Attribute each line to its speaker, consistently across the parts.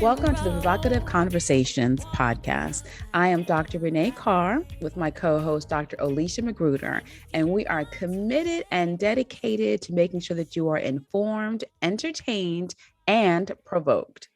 Speaker 1: Welcome to the Provocative Conversations podcast. I am Dr. Renee Carr with my co-host, Dr. Olysha Magruder, and we are committed and dedicated to making sure that you are informed, entertained, and provoked.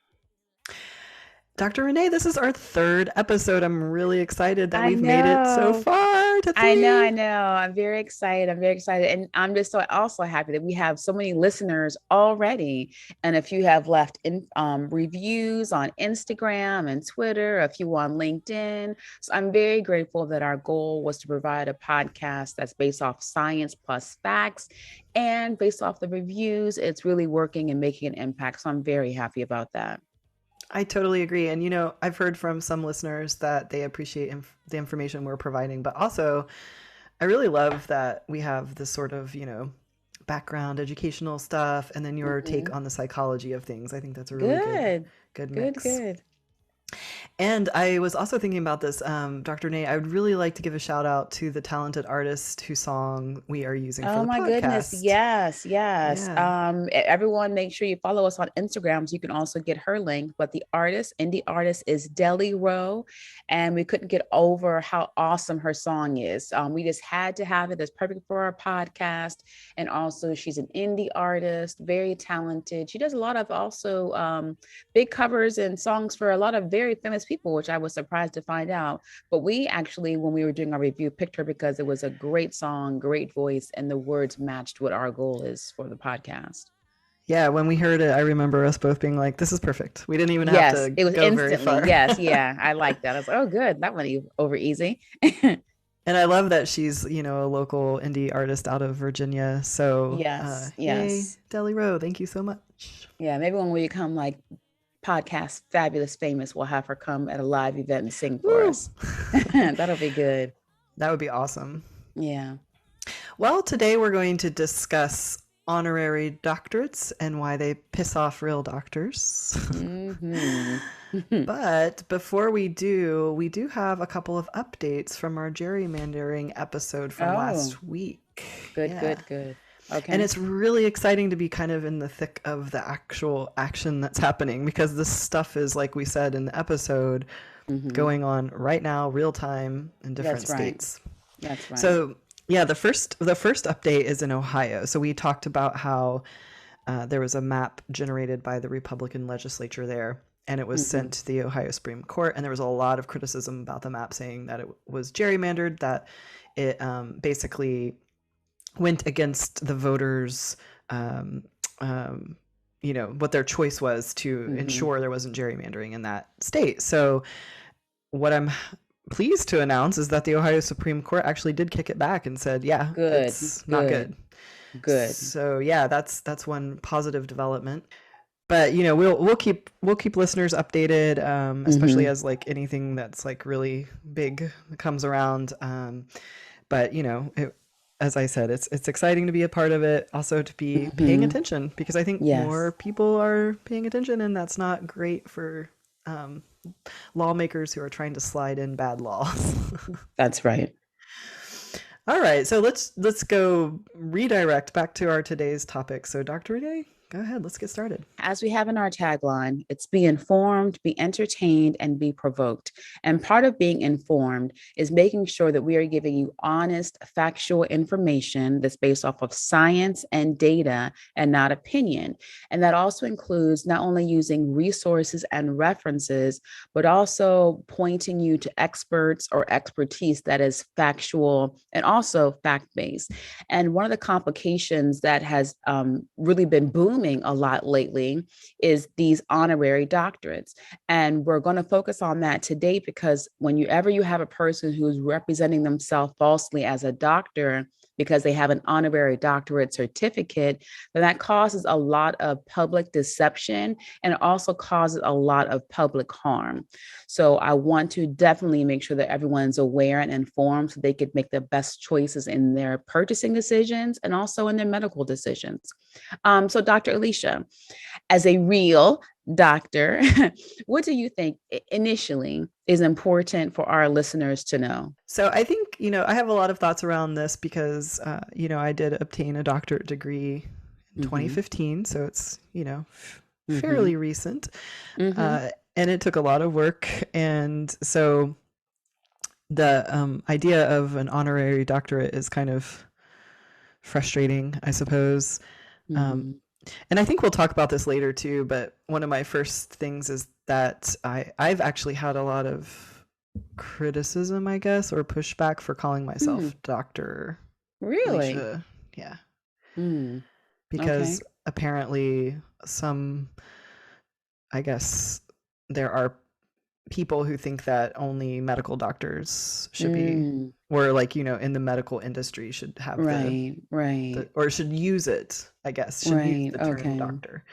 Speaker 2: Dr. Renee, this is our third episode. I'm really excited that
Speaker 1: I
Speaker 2: we've made it so
Speaker 1: know.
Speaker 2: far to
Speaker 1: I know, I
Speaker 2: three.
Speaker 1: know. I'm very excited. I'm very excited. And I'm just so also happy that we have so many listeners already. And if you have left in reviews on Instagram and Twitter, a few on LinkedIn. So I'm very grateful that our goal was to provide a podcast that's based off science plus facts. And based off the reviews, it's really working and making an impact. So I'm very happy about that.
Speaker 2: I totally agree. And, I've heard from some listeners that they appreciate the information we're providing, but also I really love that we have this sort of, background educational stuff and then your
Speaker 1: Mhm.
Speaker 2: take on the psychology of things. I think that's a really
Speaker 1: Good,
Speaker 2: good
Speaker 1: good,
Speaker 2: mix.
Speaker 1: good.
Speaker 2: And I was also thinking about this, Dr. Nate, I would really like to give a shout out to the talented artist whose song we are using for
Speaker 1: Oh
Speaker 2: the
Speaker 1: my goodness.
Speaker 2: podcast.
Speaker 1: Yes, yes.
Speaker 2: Yeah.
Speaker 1: Everyone make sure you follow us on Instagram so you can also get her link. But the indie artist is Deli Rowe. And we couldn't get over how awesome her song is. We just had to have it. It's perfect for our podcast. And also she's an indie artist, very talented. She does a lot of also big covers and songs for a lot of very famous people, which I was surprised to find out. But we actually, when we were doing our review, picked her because it was a great song, great voice, and the words matched what our goal is for the podcast.
Speaker 2: Yeah, when we heard it, I remember us both being like, this is perfect. We didn't even have
Speaker 1: Yes,
Speaker 2: to
Speaker 1: it was
Speaker 2: go very
Speaker 1: instantly.
Speaker 2: far.
Speaker 1: Yes, yeah, I like that. I was like, oh, good. That went over easy.
Speaker 2: And I love that she's, a local indie artist out of Virginia. So,
Speaker 1: Yes,
Speaker 2: yay,
Speaker 1: yes.
Speaker 2: Deli Rowe, thank you so much.
Speaker 1: Yeah, maybe when we become like podcast fabulous famous, we'll have her come at a live event and sing for us. That'll be good.
Speaker 2: That would be awesome.
Speaker 1: Yeah.
Speaker 2: Well, today we're going to discuss honorary doctorates and why they piss off real doctors. But before we do have a couple of updates from our gerrymandering episode from last week.
Speaker 1: Good, good. Okay.
Speaker 2: And it's really exciting to be kind of in the thick of the actual action that's happening because this stuff is, like we said in the episode, going on right now, real time in different states.
Speaker 1: That's right.
Speaker 2: So yeah, the first update is in Ohio. So we talked about how there was a map generated by the Republican legislature there, and it was sent to the Ohio Supreme Court. And there was a lot of criticism about the map, saying that it was gerrymandered, that it basically went against the voters, what their choice was to ensure there wasn't gerrymandering in that state. So what I'm pleased to announce is that the Ohio Supreme Court actually did kick it back and said, yeah, it's not good.
Speaker 1: Good.
Speaker 2: So yeah, that's one positive development. But we'll keep listeners updated, especially as like anything that's like really big comes around. But as I said, it's exciting to be a part of it, also to be paying attention, because I think more people are paying attention, and that's not great for lawmakers who are trying to slide in bad laws.
Speaker 1: That's right.
Speaker 2: All right, so let's go redirect back to our today's topic. So Dr. Renee, go ahead, let's get started.
Speaker 1: As we have in our tagline, it's be informed, be entertained, and be provoked. And part of being informed is making sure that we are giving you honest, factual information that's based off of science and data and not opinion. And that also includes not only using resources and references, but also pointing you to experts or expertise that is factual and also fact-based. And one of the complications that has really been booming a lot lately is these honorary doctorates. And we're going to focus on that today, because whenever you have a person who's representing themselves falsely as a doctor because they have an honorary doctorate certificate, then that causes a lot of public deception and also causes a lot of public harm. So I want to definitely make sure that everyone's aware and informed so they could make the best choices in their purchasing decisions and also in their medical decisions. So Dr. Olysha, as a real doctor, what do you think initially is important for our listeners to know?
Speaker 2: So I think, I have a lot of thoughts around this because, I did obtain a doctorate degree in 2015. So it's, fairly recent.
Speaker 1: Mm-hmm.
Speaker 2: And it took a lot of work. And so the idea of an honorary doctorate is kind of frustrating, I suppose. Um,
Speaker 1: Mm-hmm.
Speaker 2: and I think we'll talk about this later too, but one of my first things is that I've actually had a lot of criticism, I guess, or pushback for calling
Speaker 1: Mm.
Speaker 2: myself Dr.
Speaker 1: Really?
Speaker 2: Olysha. Yeah.
Speaker 1: Mm.
Speaker 2: Because
Speaker 1: Okay.
Speaker 2: apparently some, I guess, there are people who think that only medical doctors should be,
Speaker 1: Mm.
Speaker 2: or like, in the medical industry should have
Speaker 1: Right, right,
Speaker 2: or should use it, I guess, should use
Speaker 1: right.
Speaker 2: the term
Speaker 1: Okay.
Speaker 2: doctor.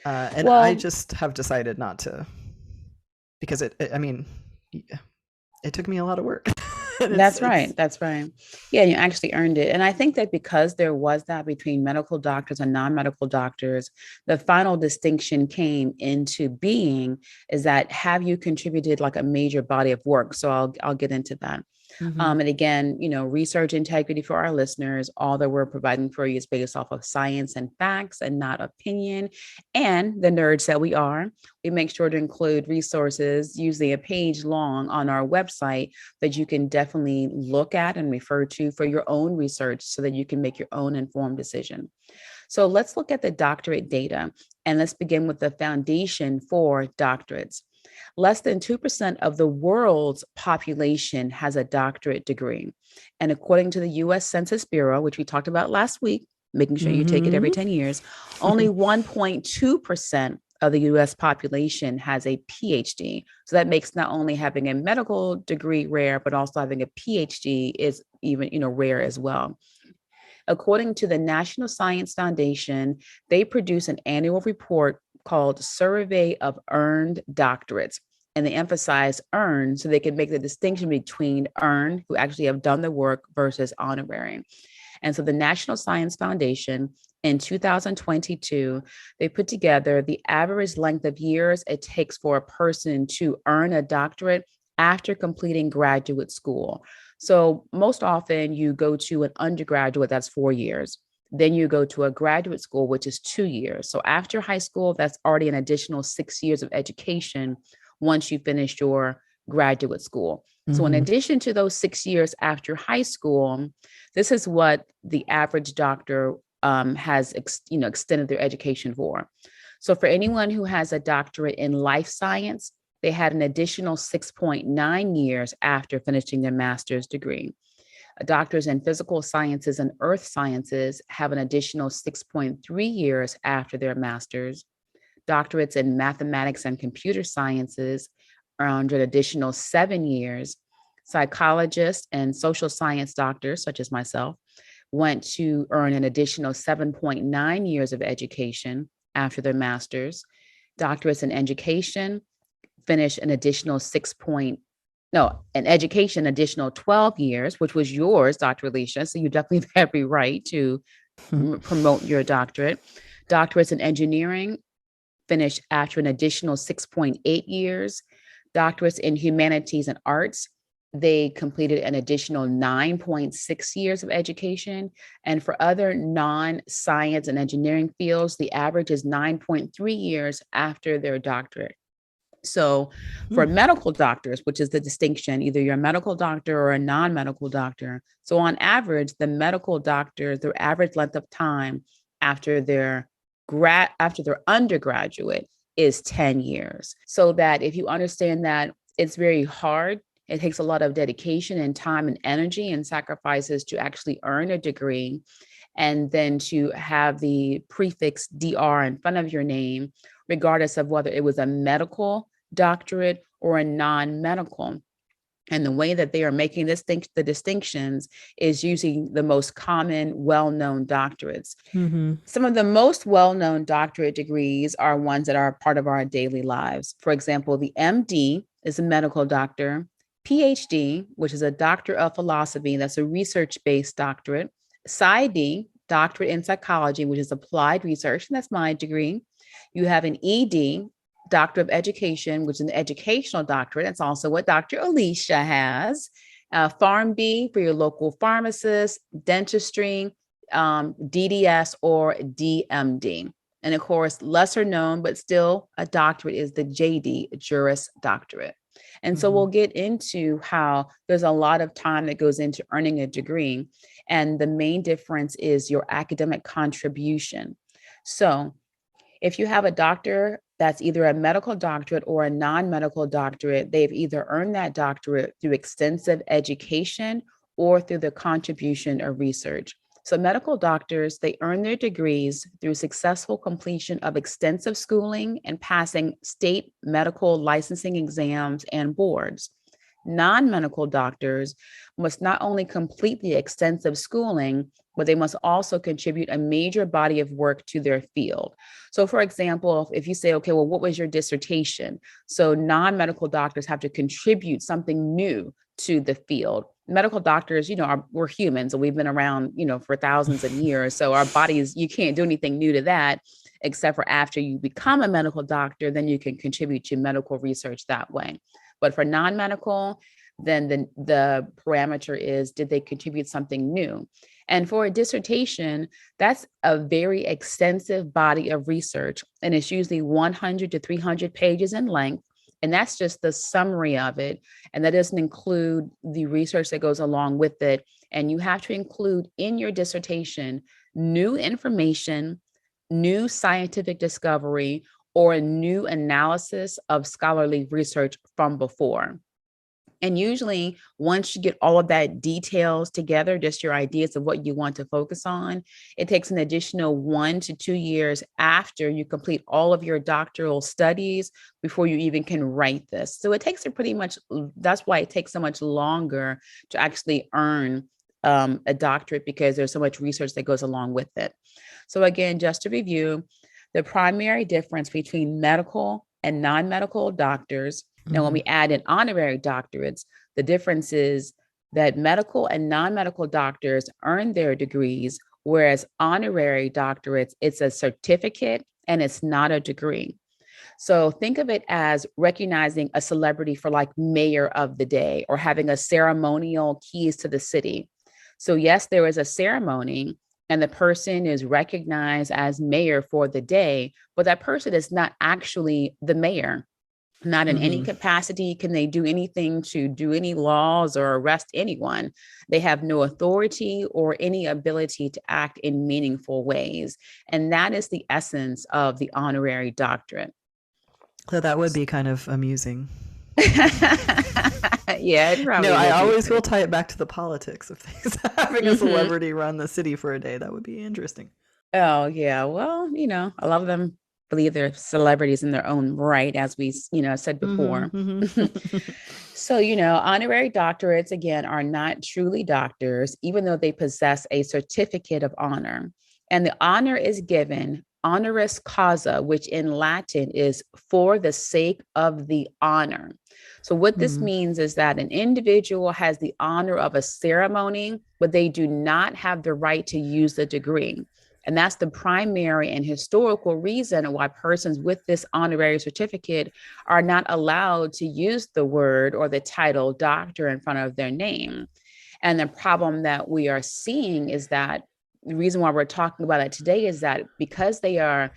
Speaker 2: And I
Speaker 1: Well,
Speaker 2: just have decided not to, because I mean, it took me a lot of work. And
Speaker 1: that's
Speaker 2: it's,
Speaker 1: right. That's right. Yeah, you actually earned it. And I think that because there was that between medical doctors and non-medical doctors, the final distinction came into being is that have you contributed like a major body of work? So I'll get into that.
Speaker 2: mm-hmm.
Speaker 1: And again, research integrity for our listeners, all that we're providing for you is based off of science and facts and not opinion. And the nerds that we are, we make sure to include resources, usually a page long on our website that you can definitely look at and refer to for your own research so that you can make your own informed decision. So let's look at the doctorate data and let's begin with the foundation for doctorates. Less than 2% of the world's population has a doctorate degree. And according to the US Census Bureau, which we talked about last week, making sure you take it every
Speaker 2: Mm-hmm.
Speaker 1: 10 years, only 1.2% of the US population has a PhD. So that makes not only having a medical degree rare, but also having a PhD is even, rare as well. According to the National Science Foundation, they produce an annual report called Survey of Earned Doctorates. And they emphasize earned so they can make the distinction between earned, who actually have done the work, versus honorary. And so the National Science Foundation in 2022, they put together the average length of years it takes for a person to earn a doctorate after completing graduate school. So most often you go to an undergraduate, that's 4 years. Then you go to a graduate school, which is 2 years. So after high school, that's already an additional 6 years of education once you finish your graduate school. So in
Speaker 2: Mm-hmm.
Speaker 1: addition to those 6 years after high school, this is what the average doctor has extended their education for. So for anyone who has a doctorate in life science, they had an additional 6.9 years after finishing their master's degree. Doctors in physical sciences and earth sciences have an additional 6.3 years after their master's. Doctorates in mathematics and computer sciences earned an additional 7 years. Psychologists and social science doctors, such as myself, went to earn an additional 7.9 years of education after their master's. Doctorates in education finish an additional an education additional 12 years, which was yours, Dr. Olysha. So you definitely have every right to promote your doctorate. Doctorates in engineering finish after an additional 6.8 years. Doctorates in humanities and arts, they completed an additional 9.6 years of education. And for other non science and engineering fields, the average is 9.3 years after their doctorate. So, for medical doctors, which is the distinction, either you're a medical doctor or a non medical doctor. So, on average, the medical doctor, their average length of time after their undergraduate is 10 years. So that if you understand that it's very hard, it takes a lot of dedication and time and energy and sacrifices to actually earn a degree and then to have the prefix DR in front of your name, regardless of whether it was a medical doctorate or a non-medical. And the way that they are making the distinctions is using the most common, well-known doctorates.
Speaker 2: Mm-hmm.
Speaker 1: Some of the most well-known doctorate degrees are ones that are part of our daily lives. For example, the MD is a medical doctor. PhD, which is a doctor of philosophy, that's a research-based doctorate. PsyD, doctorate in psychology, which is applied research, and that's my degree. You have an ED, Doctor of Education, which is an educational doctorate. That's also what Dr. Olysha has. PharmD for your local pharmacist, dentistry, DDS or DMD. And of course, lesser known, but still a doctorate is the JD, Juris Doctorate. And so we'll get into how there's a lot of time that goes into earning a degree. And the main difference is your academic contribution. So if you have a doctor that's either a medical doctorate or a non-medical doctorate, they've either earned that doctorate through extensive education or through the contribution of research. So medical doctors, they earn their degrees through successful completion of extensive schooling and passing state medical licensing exams and boards. Non-medical doctors must not only complete the extensive schooling, but they must also contribute a major body of work to their field. So for example, if you say, okay, well, what was your dissertation? So non-medical doctors have to contribute something new to the field. Medical doctors, we're humans and we've been around, for thousands of years. So our bodies, you can't do anything new to that, except for after you become a medical doctor, then you can contribute to medical research that way. But for non-medical, then the parameter is, did they contribute something new? And for a dissertation, that's a very extensive body of research, and it's usually 100 to 300 pages in length. And that's just the summary of it. And that doesn't include the research that goes along with it. And you have to include in your dissertation new information, new scientific discovery, or a new analysis of scholarly research from before. And usually once you get all of that details together, just your ideas of what you want to focus on, it takes an additional 1 to 2 years after you complete all of your doctoral studies before you even can write this. So it takes that's why it takes so much longer to actually earn a doctorate, because there's so much research that goes along with it. So again, just to review, the primary difference between medical and non-medical doctors. Now, when we add in honorary doctorates, the difference is that medical and non-medical doctors earn their degrees, whereas honorary doctorates, it's a certificate and it's not a degree. So think of it as recognizing a celebrity for like mayor of the day, or having a ceremonial keys to the city. So yes, there is a ceremony and the person is recognized as mayor for the day, but that person is not actually the mayor. Not in any capacity can they do anything to do any laws or arrest anyone. They have no authority or any ability to act in meaningful ways. And that is the essence of the honorary doctorate.
Speaker 2: So that would be kind of amusing.
Speaker 1: Yeah, it probably
Speaker 2: I always will tie it back to the politics of things. Having a celebrity run the city for a day, that would be interesting.
Speaker 1: Oh, yeah. Well, a lot of them believe they're celebrities in their own right, as we, said before. So, honorary doctorates, again, are not truly doctors, even though they possess a certificate of honor. And the honor is given honoris causa, which in Latin is for the sake of the honor. So what this means is that an individual has the honor of a ceremony, but they do not have the right to use the degree. And that's the primary and historical reason why persons with this honorary certificate are not allowed to use the word or the title doctor in front of their name. And the problem that we are seeing is that the reason why we're talking about it today is that because they are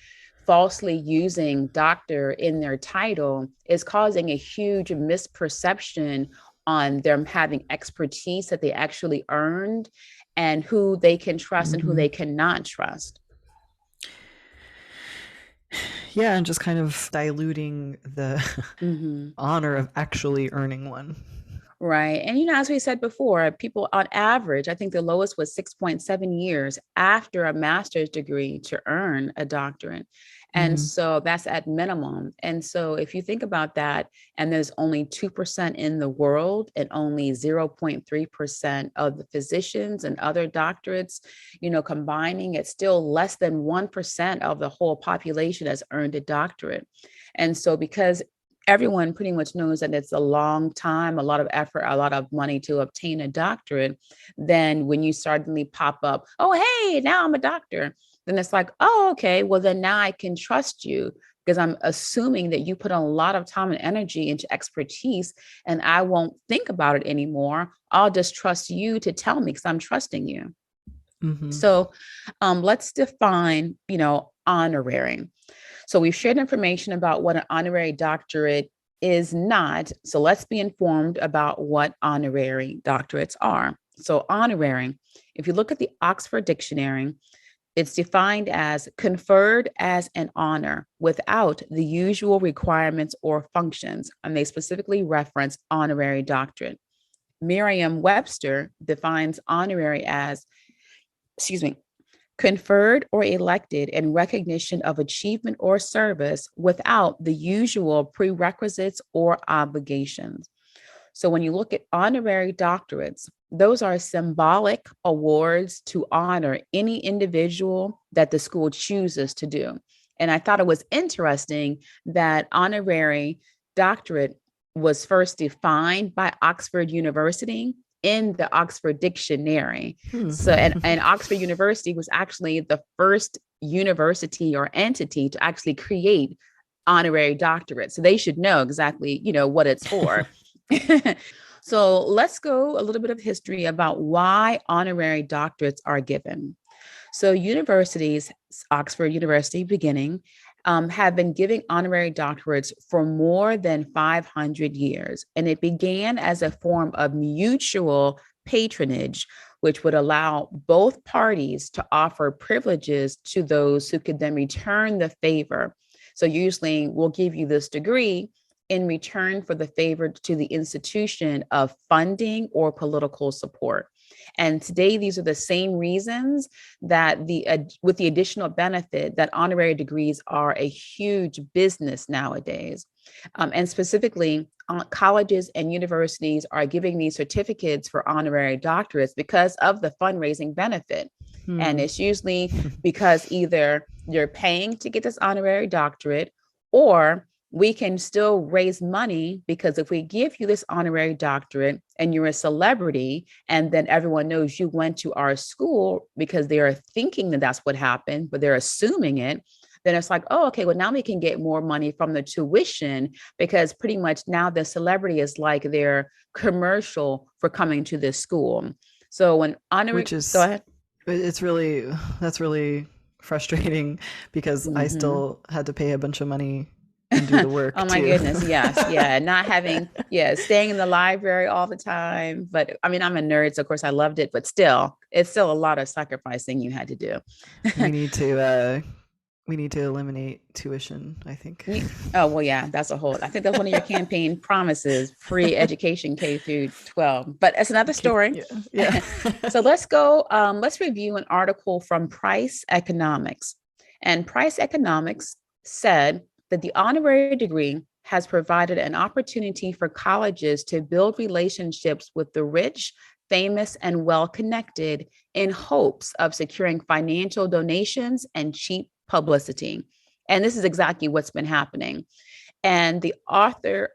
Speaker 1: falsely using doctor in their title is causing a huge misperception on them having expertise that they actually earned, and who they can trust and who they cannot trust.
Speaker 2: Yeah, and just kind of diluting the honor of actually earning one.
Speaker 1: Right. And, as we said before, people on average, I think the lowest was 6.7 years after a master's degree to earn a doctorate. And so that's at minimum. And so if you think about that, and there's only 2% in the world and only 0.3% of the physicians and other doctorates, combining, it's still less than 1% of the whole population has earned a doctorate. And so because everyone pretty much knows that it's a long time, a lot of effort, a lot of money to obtain a doctorate, then when you suddenly pop up, oh, hey, now I'm a doctor, then it's like, oh, okay, well, then now I can trust you because I'm assuming that you put a lot of time and energy into expertise, and I won't think about it anymore. I'll just trust you to tell me because I'm trusting you. So let's define, honorary. So we've shared information about what an honorary doctorate is not. So let's be informed about what honorary doctorates are. So honorary, if you look at the Oxford Dictionary, it's defined as conferred as an honor without the usual requirements or functions, and they specifically reference honorary doctorate. Merriam-Webster defines honorary as, excuse me, conferred or elected in recognition of achievement or service without the usual prerequisites or obligations. So when you look at honorary doctorates, those are symbolic awards to honor any individual that the school chooses to do. And I thought it was interesting that honorary doctorate was first defined by Oxford University in the Oxford Dictionary. So, and Oxford University was actually the first university or entity to actually create honorary doctorate. So they should know exactly, what it's for. So let's go a little bit of history about why honorary doctorates are given. So universities, Oxford University beginning, have been giving honorary doctorates for more than 500 years. And it began as a form of mutual patronage, which would allow both parties to offer privileges to those who could then return the favor. So usually we'll give you this degree in return for the favor to the institution of funding or political support. And today, these are the same reasons that with the additional benefit that honorary degrees are a huge business nowadays. And specifically, colleges and universities are giving these certificates for honorary doctorates because of the fundraising benefit. And it's usually because either you're paying to get this honorary doctorate, or we can still raise money because if we give you this honorary doctorate and you're a celebrity and then everyone knows you went to our school because they are thinking that that's what happened, but they're assuming it, then it's like, oh, okay, well, now we can get more money from the tuition because pretty much now the celebrity is like their commercial for coming to this school. So when honorary, go ahead.
Speaker 2: That's really frustrating because I still had to pay a bunch of money and do the work.
Speaker 1: Oh my goodness. Yes. Yeah. Not having, staying in the library all the time. But I mean, I'm a nerd, so of course I loved it, but still, it's still a lot of sacrificing you had to do.
Speaker 2: we need to eliminate tuition, I think.
Speaker 1: Oh, well, yeah, that's I think that's one of your campaign promises, free education K through 12, but it's another story.
Speaker 2: Yeah.
Speaker 1: So let's review an article from Price Economics. And Price Economics said that the honorary degree has provided an opportunity for colleges to build relationships with the rich, famous, and well-connected in hopes of securing financial donations and cheap publicity. And this is exactly what's been happening. And the Arthur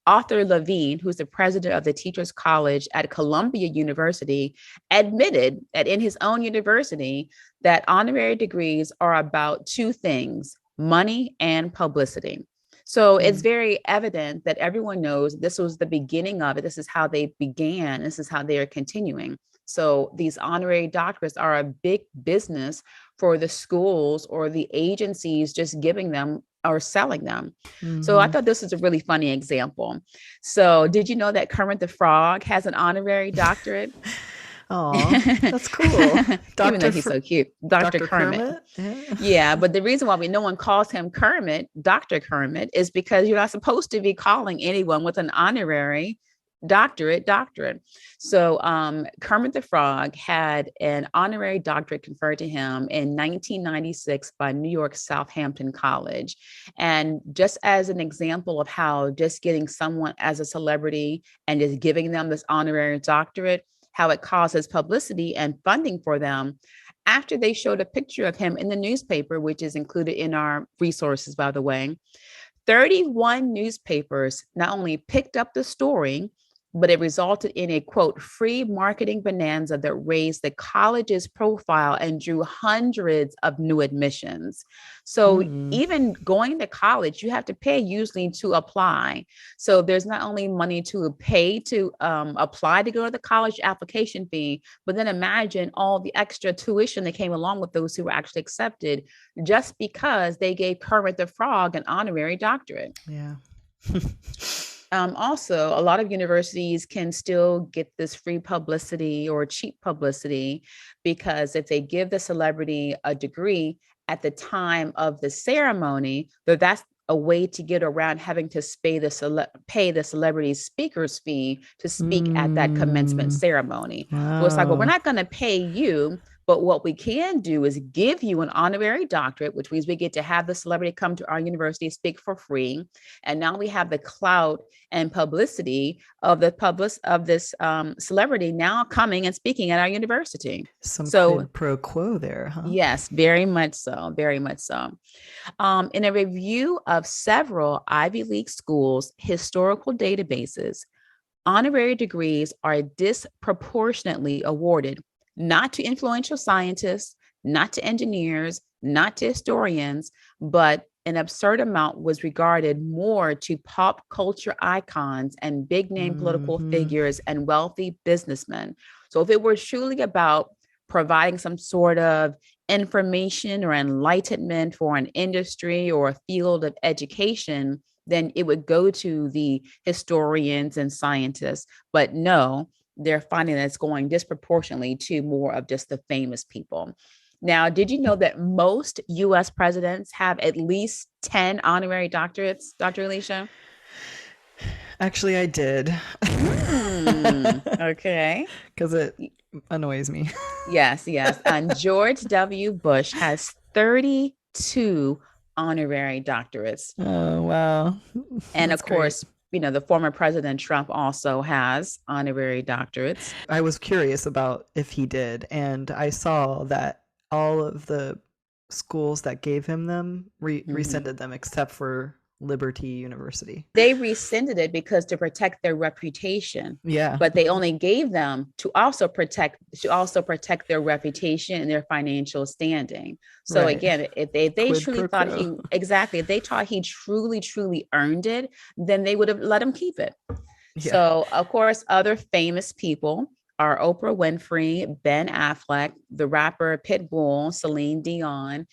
Speaker 1: Levine, who's the president of the Teachers College at Columbia University, admitted that in his own university that honorary degrees are about two things: money and publicity. So it's very evident that everyone knows this was the beginning of it. This is how they began. This is how they are continuing. So these honorary doctorates are a big business for the schools or the agencies just giving them or selling them. So I thought this was a really funny example. So did you know that Kermit the Frog has an honorary doctorate?
Speaker 2: Oh, that's cool.
Speaker 1: Even though he's so cute. Dr. Kermit. Yeah, but the reason why no one calls him Kermit, Dr. Kermit, is because you're not supposed to be calling anyone with an honorary doctorate. So Kermit the Frog had an honorary doctorate conferred to him in 1996 by New York Southampton College. And just as an example of how just getting someone as a celebrity and just giving them this honorary doctorate, how it causes publicity and funding for them, after they showed a picture of him in the newspaper, which is included in our resources, by the way, 31 newspapers not only picked up the story, but it resulted in a quote, free marketing bonanza that raised the college's profile and drew hundreds of new admissions. So even going to college, you have to pay usually to apply. So there's not only money to pay to apply to go to the college application fee, but then imagine all the extra tuition that came along with those who were actually accepted just because they gave Kermit the Frog an honorary doctorate.
Speaker 2: Yeah.
Speaker 1: Also, a lot of universities can still get this free publicity or cheap publicity because if they give the celebrity a degree at the time of the ceremony, that's a way to get around having to pay the celebrity's speaker's fee to speak at that commencement ceremony.
Speaker 2: Wow.
Speaker 1: So it's like, well, we're not going to pay you, but what we can do is give you an honorary doctorate, which means we get to have the celebrity come to our university, speak for free. And now we have the clout and publicity of this celebrity now coming and speaking at our university.
Speaker 2: Some quid pro quo there, huh?
Speaker 1: Yes, very much so. Very much so. In a review of several Ivy League schools' historical databases, honorary degrees are disproportionately awarded not to influential scientists, not to engineers, not to historians, but an absurd amount was regarded more to pop culture icons and big name political figures and wealthy businessmen. So if it were truly about providing some sort of information or enlightenment for an industry or a field of education, then it would go to the historians and scientists. But no, they're finding that it's going disproportionately to more of just the famous people. Now, did you know that most U.S. presidents have at least 10 honorary doctorates, Dr. Olysha?
Speaker 2: Actually, I did.
Speaker 1: Okay.
Speaker 2: Because it annoys me.
Speaker 1: Yes. And George W. Bush has 32 honorary doctorates.
Speaker 2: Oh, wow.
Speaker 1: And of course, the former President Trump also has honorary doctorates.
Speaker 2: I was curious about if he did, and I saw that all of the schools that gave him them rescinded them except for Liberty University.
Speaker 1: They rescinded it because to protect their reputation.
Speaker 2: Yeah.
Speaker 1: But they only gave them to also protect their reputation and their financial standing. So again, if they truly thought if they thought he truly earned it, then they would have let him keep it. Yeah. So of course, other famous people are Oprah Winfrey, Ben Affleck, the rapper Pitbull, Celine Dion.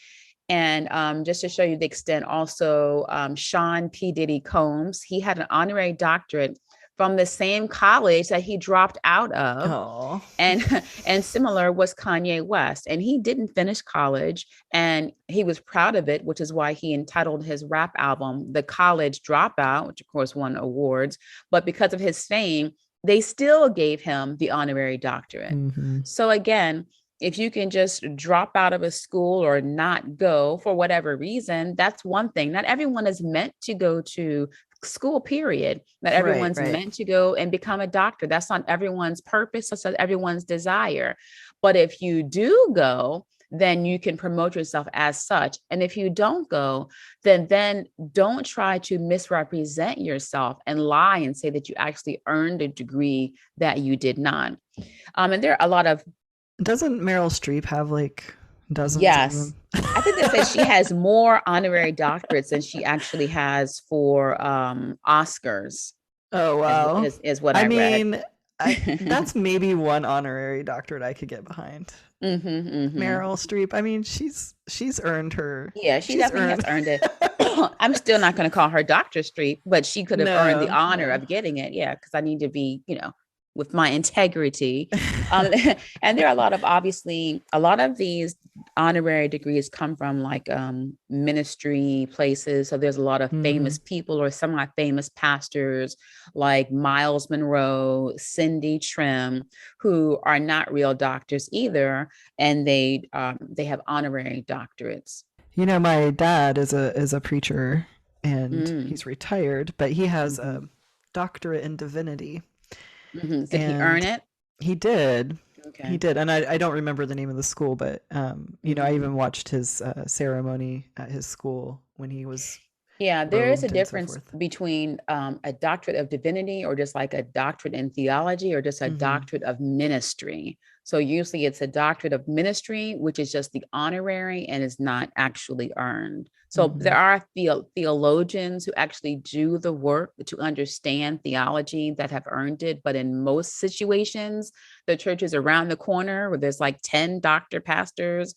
Speaker 1: And just to show you the extent, also Sean P. Diddy Combs, he had an honorary doctorate from the same college that he dropped out of.
Speaker 2: Aww.
Speaker 1: And similar was Kanye West. And he didn't finish college and he was proud of it, which is why he entitled his rap album, The College Dropout, which of course won awards. But because of his fame, they still gave him the honorary doctorate. Mm-hmm. So again, if you can just drop out of a school or not go for whatever reason, that's one thing. Not everyone is meant to go to school, period. Not everyone's meant to go and become a doctor. That's not everyone's purpose. That's not everyone's desire. But if you do go, then you can promote yourself as such. And if you don't go, then don't try to misrepresent yourself and lie and say that you actually earned a degree that you did not. And there are a lot of
Speaker 2: Doesn't Meryl Streep have like dozens?
Speaker 1: Yes.
Speaker 2: Of them?
Speaker 1: I think they said she has more honorary doctorates than she actually has for Oscars.
Speaker 2: Oh, wow.
Speaker 1: Is what I read.
Speaker 2: Mean, that's maybe one honorary doctorate I could get behind. Meryl Streep. I mean, she's earned her.
Speaker 1: Yeah, she definitely has earned it. I'm still not going to call her Dr. Streep, but she could have earned the honor of getting it. Yeah, because I need to be, with my integrity. And there are a lot of these honorary degrees come from like ministry places. So there's a lot of famous people or semi-famous pastors like Miles Monroe, Cindy Trim, who are not real doctors either. And they have honorary doctorates.
Speaker 2: My dad is a preacher and he's retired, but he has a doctorate in divinity.
Speaker 1: Did he earn it?
Speaker 2: He did. Okay. He did. And I don't remember the name of the school, but, I even watched his ceremony at his school when he was
Speaker 1: Yeah, there is a
Speaker 2: robed and so
Speaker 1: difference
Speaker 2: forth.
Speaker 1: between a doctorate of divinity or just like a doctorate in theology or just a
Speaker 2: Mm-hmm.
Speaker 1: doctorate of ministry. So usually it's a doctorate of ministry, which is just the honorary and is not actually earned. So
Speaker 2: Mm-hmm.
Speaker 1: there are theologians who actually do the work to understand theology that have earned it. But in most situations, the church is around the corner where there's like 10 doctor pastors.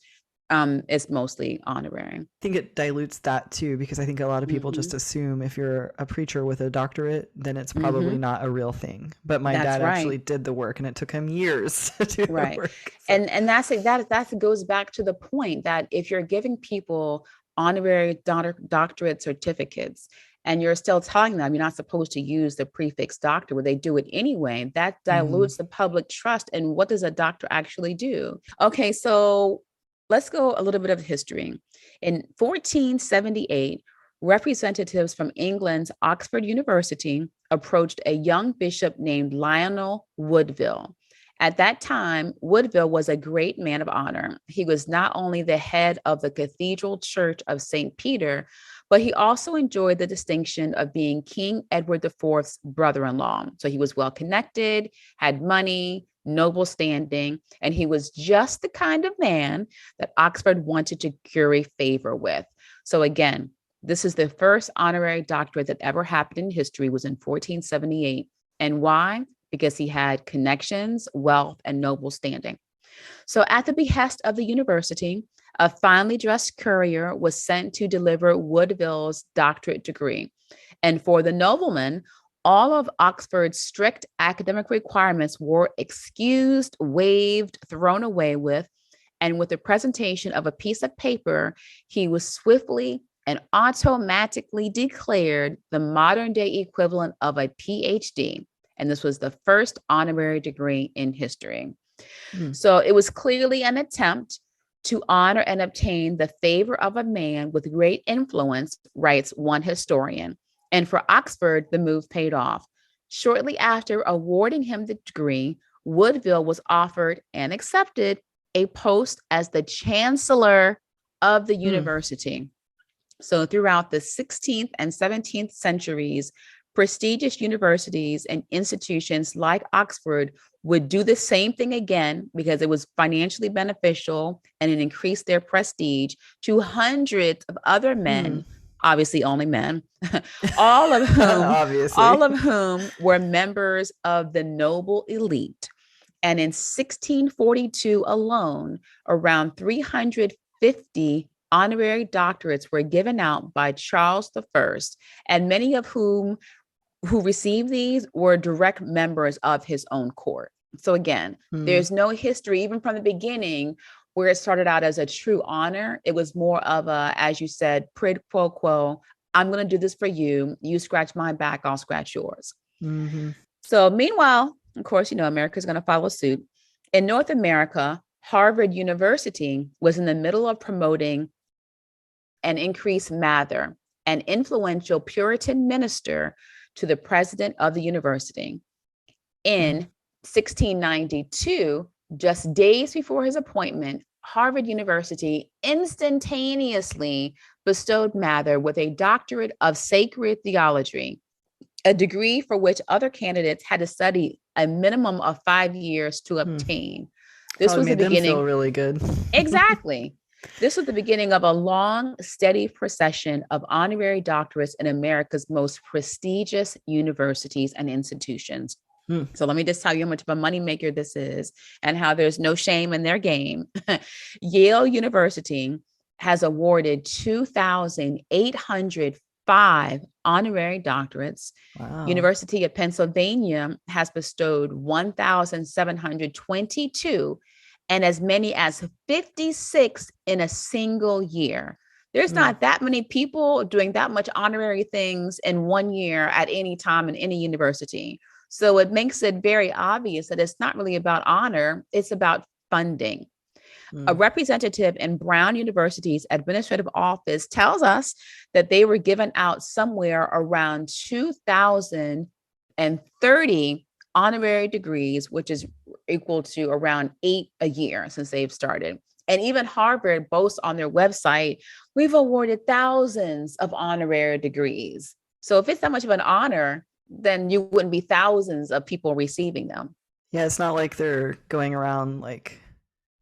Speaker 1: It's mostly honorary.
Speaker 2: Think it dilutes that too, because I think a lot of people
Speaker 1: Mm-hmm.
Speaker 2: just assume if you're a preacher with a doctorate, then it's probably
Speaker 1: Mm-hmm.
Speaker 2: not a real thing. But my
Speaker 1: That's
Speaker 2: dad actually
Speaker 1: right.
Speaker 2: did the work, and it took him years to do the
Speaker 1: Right.
Speaker 2: work. So,
Speaker 1: And that goes back to the point that if you're giving people honorary doctorate certificates and you're still telling them you're not supposed to use the prefix doctor, where they do it anyway, that
Speaker 2: mm-hmm.
Speaker 1: dilutes the public trust. And what does a doctor actually do? Okay, so let's go a little bit of history. In 1478, representatives from England's Oxford University approached a young bishop named Lionel Woodville. At that time, Woodville was a great man of honor. He was not only the head of the Cathedral Church of St. Peter, but he also enjoyed the distinction of being King Edward IV's brother in law. So he was well connected, had money, noble standing, and he was just the kind of man that Oxford wanted to curry favor with. So again, this is the first honorary doctorate that ever happened in history, was in 1478. And why? Because he had connections, wealth, and noble standing. So, at the behest of the university, a finely dressed courier was sent to deliver Woodville's doctorate degree. And for the nobleman, all of Oxford's strict academic requirements were excused, waived, thrown away with. And with the presentation of a piece of paper, he was swiftly and automatically declared the modern day equivalent of a PhD. And this was the first honorary degree in history.
Speaker 2: Mm.
Speaker 1: So it was clearly an attempt to honor and obtain the favor of a man with great influence, writes one historian. And for Oxford, the move paid off. Shortly after awarding him the degree, Woodville was offered and accepted a post as the chancellor of the
Speaker 2: Mm.
Speaker 1: university. So throughout the 16th and 17th centuries, prestigious universities and institutions like Oxford would do the same thing again because it was financially beneficial and it increased their prestige to hundreds of other men, obviously only men, all of whom
Speaker 2: Obviously.
Speaker 1: were members of the noble elite. And in 1642 alone, around 350 honorary doctorates were given out by Charles I, and many of whom who received these were direct members of his own court. So again,
Speaker 2: Mm.
Speaker 1: there's no history, even from the beginning, where it started out as a true honor. It was more of a, as you said, quid pro quo. I'm going to do this for you. You scratch my back, I'll scratch yours.
Speaker 2: Mm-hmm.
Speaker 1: So meanwhile, of course, America's going to follow suit. In North America, Harvard University was in the middle of promoting an increased Mather, an influential Puritan minister, to the president of the university. In 1692, just days before his appointment, Harvard University instantaneously bestowed Mather with a doctorate of sacred theology, a degree for which other candidates had to study a minimum of 5 years to obtain. This
Speaker 2: Probably
Speaker 1: was the
Speaker 2: made them feel
Speaker 1: beginning.
Speaker 2: really good.
Speaker 1: Exactly. This was the beginning of a long, steady procession of honorary doctorates in America's most prestigious universities and institutions. So let me just tell you how much of a moneymaker this is and how there's no shame in their game. Yale University has awarded 2,805 honorary doctorates.
Speaker 2: Wow.
Speaker 1: University of Pennsylvania has bestowed 1,722 and as many as 56 in a single year. There's not that many people doing that much honorary things in 1 year at any time in any university. So it makes it very obvious that it's not really about honor, it's about funding. A representative in Brown University's administrative office tells us that they were given out somewhere around 2,030 honorary degrees, which is equal to around 8 a year since they've started. And even Harvard boasts on their website, we've awarded thousands of honorary degrees. So if it's that much of an honor, then you wouldn't be thousands of people receiving them.
Speaker 2: Yeah, it's not like they're going around like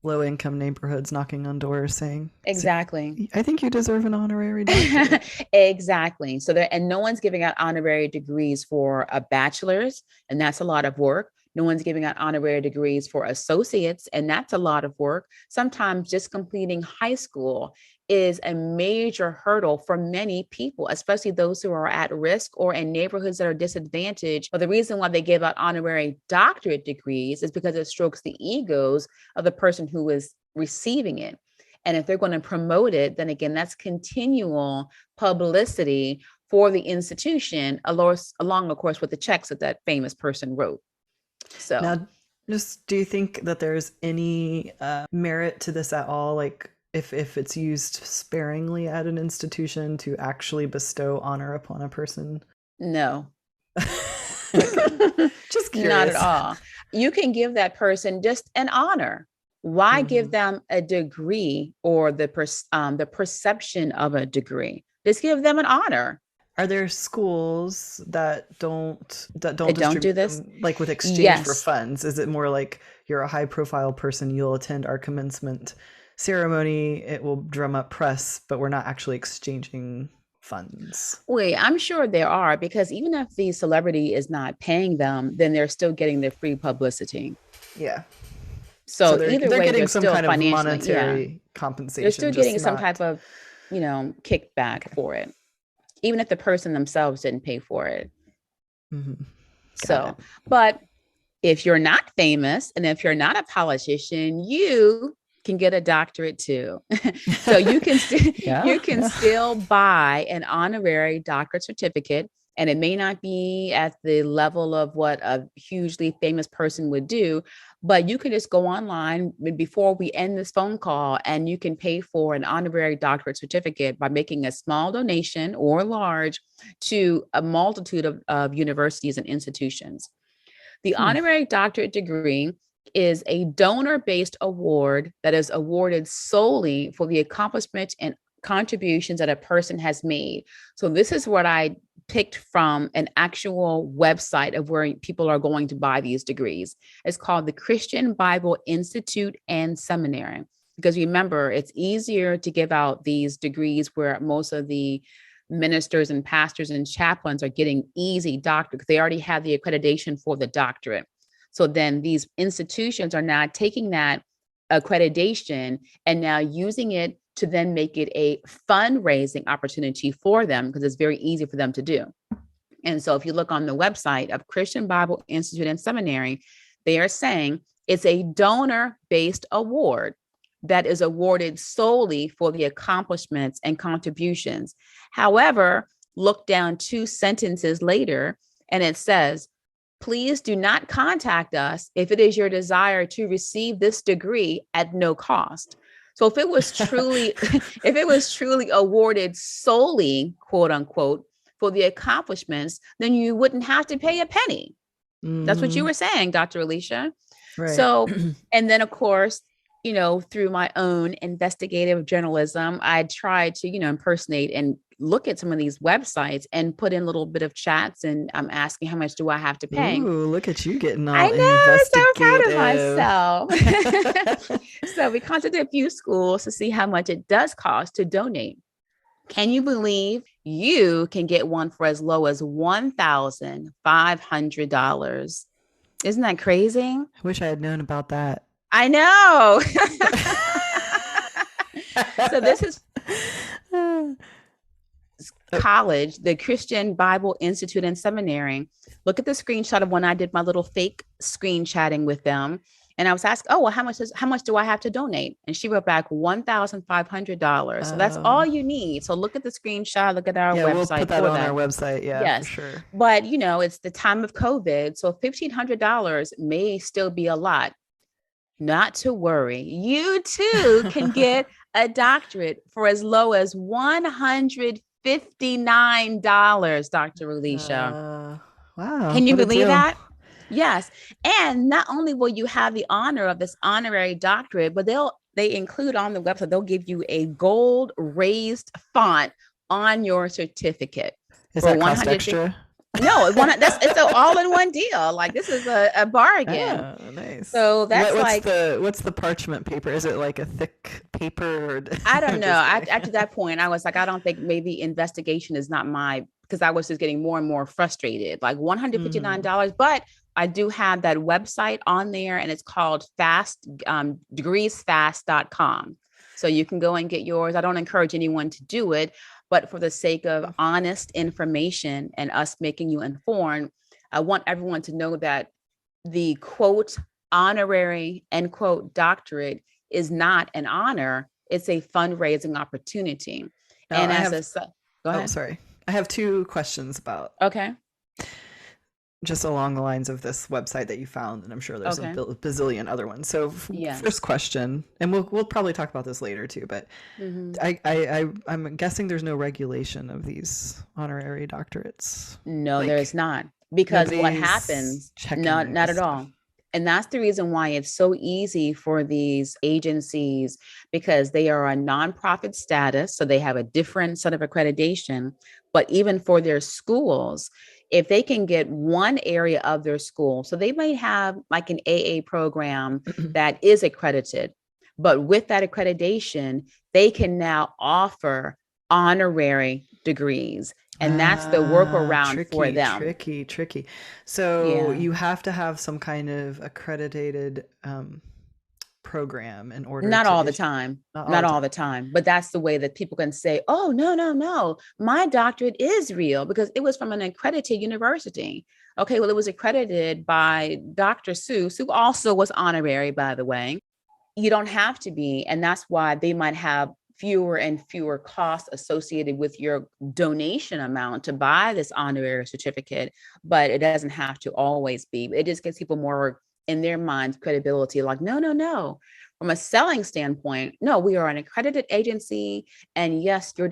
Speaker 2: low income neighborhoods knocking on doors saying,
Speaker 1: Exactly.
Speaker 2: I think you deserve an honorary doctorate.
Speaker 1: Exactly. So there, and no one's giving out honorary degrees for a bachelor's, and that's a lot of work. No one's giving out honorary degrees for associates, and that's a lot of work. Sometimes just completing high school is a major hurdle for many people, especially those who are at risk or in neighborhoods that are disadvantaged. But the reason why they give out honorary doctorate degrees is because it strokes the egos of the person who is receiving it. And if they're going to promote it, then again, that's continual publicity for the institution, along, of course, with the checks that that famous person wrote. So
Speaker 2: now, just do you think that there's any merit to this at all? Like if it's used sparingly at an institution to actually bestow honor upon a person?
Speaker 1: No.
Speaker 2: Just curious.
Speaker 1: Not at all. You can give that person just an honor. Why give them a degree or the perception of a degree? Just give them an honor.
Speaker 2: Are there schools that don't
Speaker 1: do this?
Speaker 2: Like with exchange for funds? Is it more like you're a high profile person, you'll attend our commencement ceremony, it will drum up press, but we're not actually exchanging funds?
Speaker 1: Wait, I'm sure there are, because even if the celebrity is not paying them, then they're still getting the free publicity.
Speaker 2: Yeah.
Speaker 1: So either
Speaker 2: they're
Speaker 1: way,
Speaker 2: getting
Speaker 1: they're
Speaker 2: some
Speaker 1: still
Speaker 2: kind of
Speaker 1: financially
Speaker 2: monetary compensation.
Speaker 1: They're still getting some type of, kickback for it, even if the person themselves didn't pay for it. So, but if you're not famous and if you're not a politician, you can get a doctorate too. So you can still buy an honorary doctorate certificate, and it may not be at the level of what a hugely famous person would do, but you can just go online before we end this phone call and you can pay for an honorary doctorate certificate by making a small donation or large to a multitude of universities and institutions. The honorary doctorate degree is a donor-based award that is awarded solely for the accomplishments and contributions that a person has made. So this is what I picked from an actual website of where people are going to buy these degrees. It's called the Christian Bible Institute and Seminary. Because remember, it's easier to give out these degrees where most of the ministers and pastors and chaplains are getting easy doctorate because they already have the accreditation for the doctorate. So then these institutions are now taking that accreditation and now using it to then make it a fundraising opportunity for them because it's very easy for them to do. And so if you look on the website of Christian Bible Institute and Seminary, they are saying it's a donor-based award that is awarded solely for the accomplishments and contributions. However, look down 2 sentences later, and it says, please do not contact us if it is your desire to receive this degree at no cost. So if it was truly awarded solely, quote unquote, for the accomplishments, then you wouldn't have to pay a penny. That's what you were saying, Dr. Olysha. Right. So, and then of course, through my own investigative journalism, I tried to, impersonate and look at some of these websites and put in a little bit of chats, and I'm asking how much do I have to pay.
Speaker 2: Ooh, look at you getting all
Speaker 1: I know,
Speaker 2: investigative.
Speaker 1: So proud of myself. So we contacted a few schools to see how much it does cost to donate. Can you believe you can get one for as low as $1,500? Isn't that crazy?
Speaker 2: I wish I had known about that.
Speaker 1: I know. So this is college, the Christian Bible Institute and Seminary. Look at the screenshot of when I did my little fake screen chatting with them. And I was asked, oh, well, how much do I have to donate? And she wrote back $1,500. So that's all you need. So look at the screenshot, look at our website.
Speaker 2: We'll put that on our website. Yeah, yes. For sure.
Speaker 1: But it's the time of COVID. So $1,500 may still be a lot. Not to worry. You too can get a doctorate for as low as $159, Dr. Olysha.
Speaker 2: Wow.
Speaker 1: Can you believe that? Yes. And not only will you have the honor of this honorary doctorate, but they include on the website, they'll give you a gold raised font on your certificate
Speaker 2: Is
Speaker 1: for
Speaker 2: that cost
Speaker 1: 150.
Speaker 2: extra?
Speaker 1: No, it's an all-in-one deal. Like this is a bargain.
Speaker 2: Oh, nice.
Speaker 1: So that's like,
Speaker 2: What's the parchment paper? Is it like a thick paper? Or
Speaker 1: I don't
Speaker 2: I'm
Speaker 1: know.
Speaker 2: just kidding.
Speaker 1: After that point, I was like, I don't think maybe investigation is not my, because I was just getting more and more frustrated. Like
Speaker 2: Mhm.
Speaker 1: $159, but I do have that website on there, and it's called degreesfast.com. So you can go and get yours. I don't encourage anyone to do it, but for the sake of honest information and us making you informed, I want everyone to know that the quote honorary end quote doctorate is not an honor, it's a fundraising opportunity.
Speaker 2: Now
Speaker 1: And
Speaker 2: I
Speaker 1: as
Speaker 2: have,
Speaker 1: a go
Speaker 2: oh,
Speaker 1: ahead.
Speaker 2: sorry. I have two questions about
Speaker 1: Okay.
Speaker 2: just along the lines of this website that you found, and I'm sure there's a
Speaker 1: Okay.
Speaker 2: bazillion other ones. So first
Speaker 1: Yes.
Speaker 2: question, and we'll probably talk about this later too, but
Speaker 1: Mm-hmm.
Speaker 2: I'm guessing there's no regulation of these honorary doctorates.
Speaker 1: No, there is
Speaker 2: Like
Speaker 1: not. Because what
Speaker 2: nobody's
Speaker 1: happens,
Speaker 2: checking
Speaker 1: not
Speaker 2: this
Speaker 1: at
Speaker 2: stuff.
Speaker 1: all. And that's the reason why it's so easy for these agencies, because they are a nonprofit status. So they have a different set of accreditation. But even for their schools, if they can get one area of their school, so they might have like an AA program that is accredited, but with that accreditation, they can now offer honorary degrees, and that's the workaround for
Speaker 2: Tricky,
Speaker 1: them.
Speaker 2: tricky, tricky. So
Speaker 1: Yeah.
Speaker 2: you have to have some kind of accredited program in order
Speaker 1: Not
Speaker 2: to
Speaker 1: all the
Speaker 2: issue.
Speaker 1: time.
Speaker 2: Not all
Speaker 1: Not
Speaker 2: the
Speaker 1: all
Speaker 2: time.
Speaker 1: the time. But that's the way that people can say, oh, no, no, no. My doctorate is real because it was from an accredited university. Okay, well, it was accredited by Dr. Seuss, who also was honorary, by the way. You don't have to be. And that's why they might have fewer and fewer costs associated with your donation amount to buy this honorary certificate, but it doesn't have to always be. It just gives people more in their minds credibility, like, no, no, no. From a selling standpoint, no, we are an accredited agency. And yes, your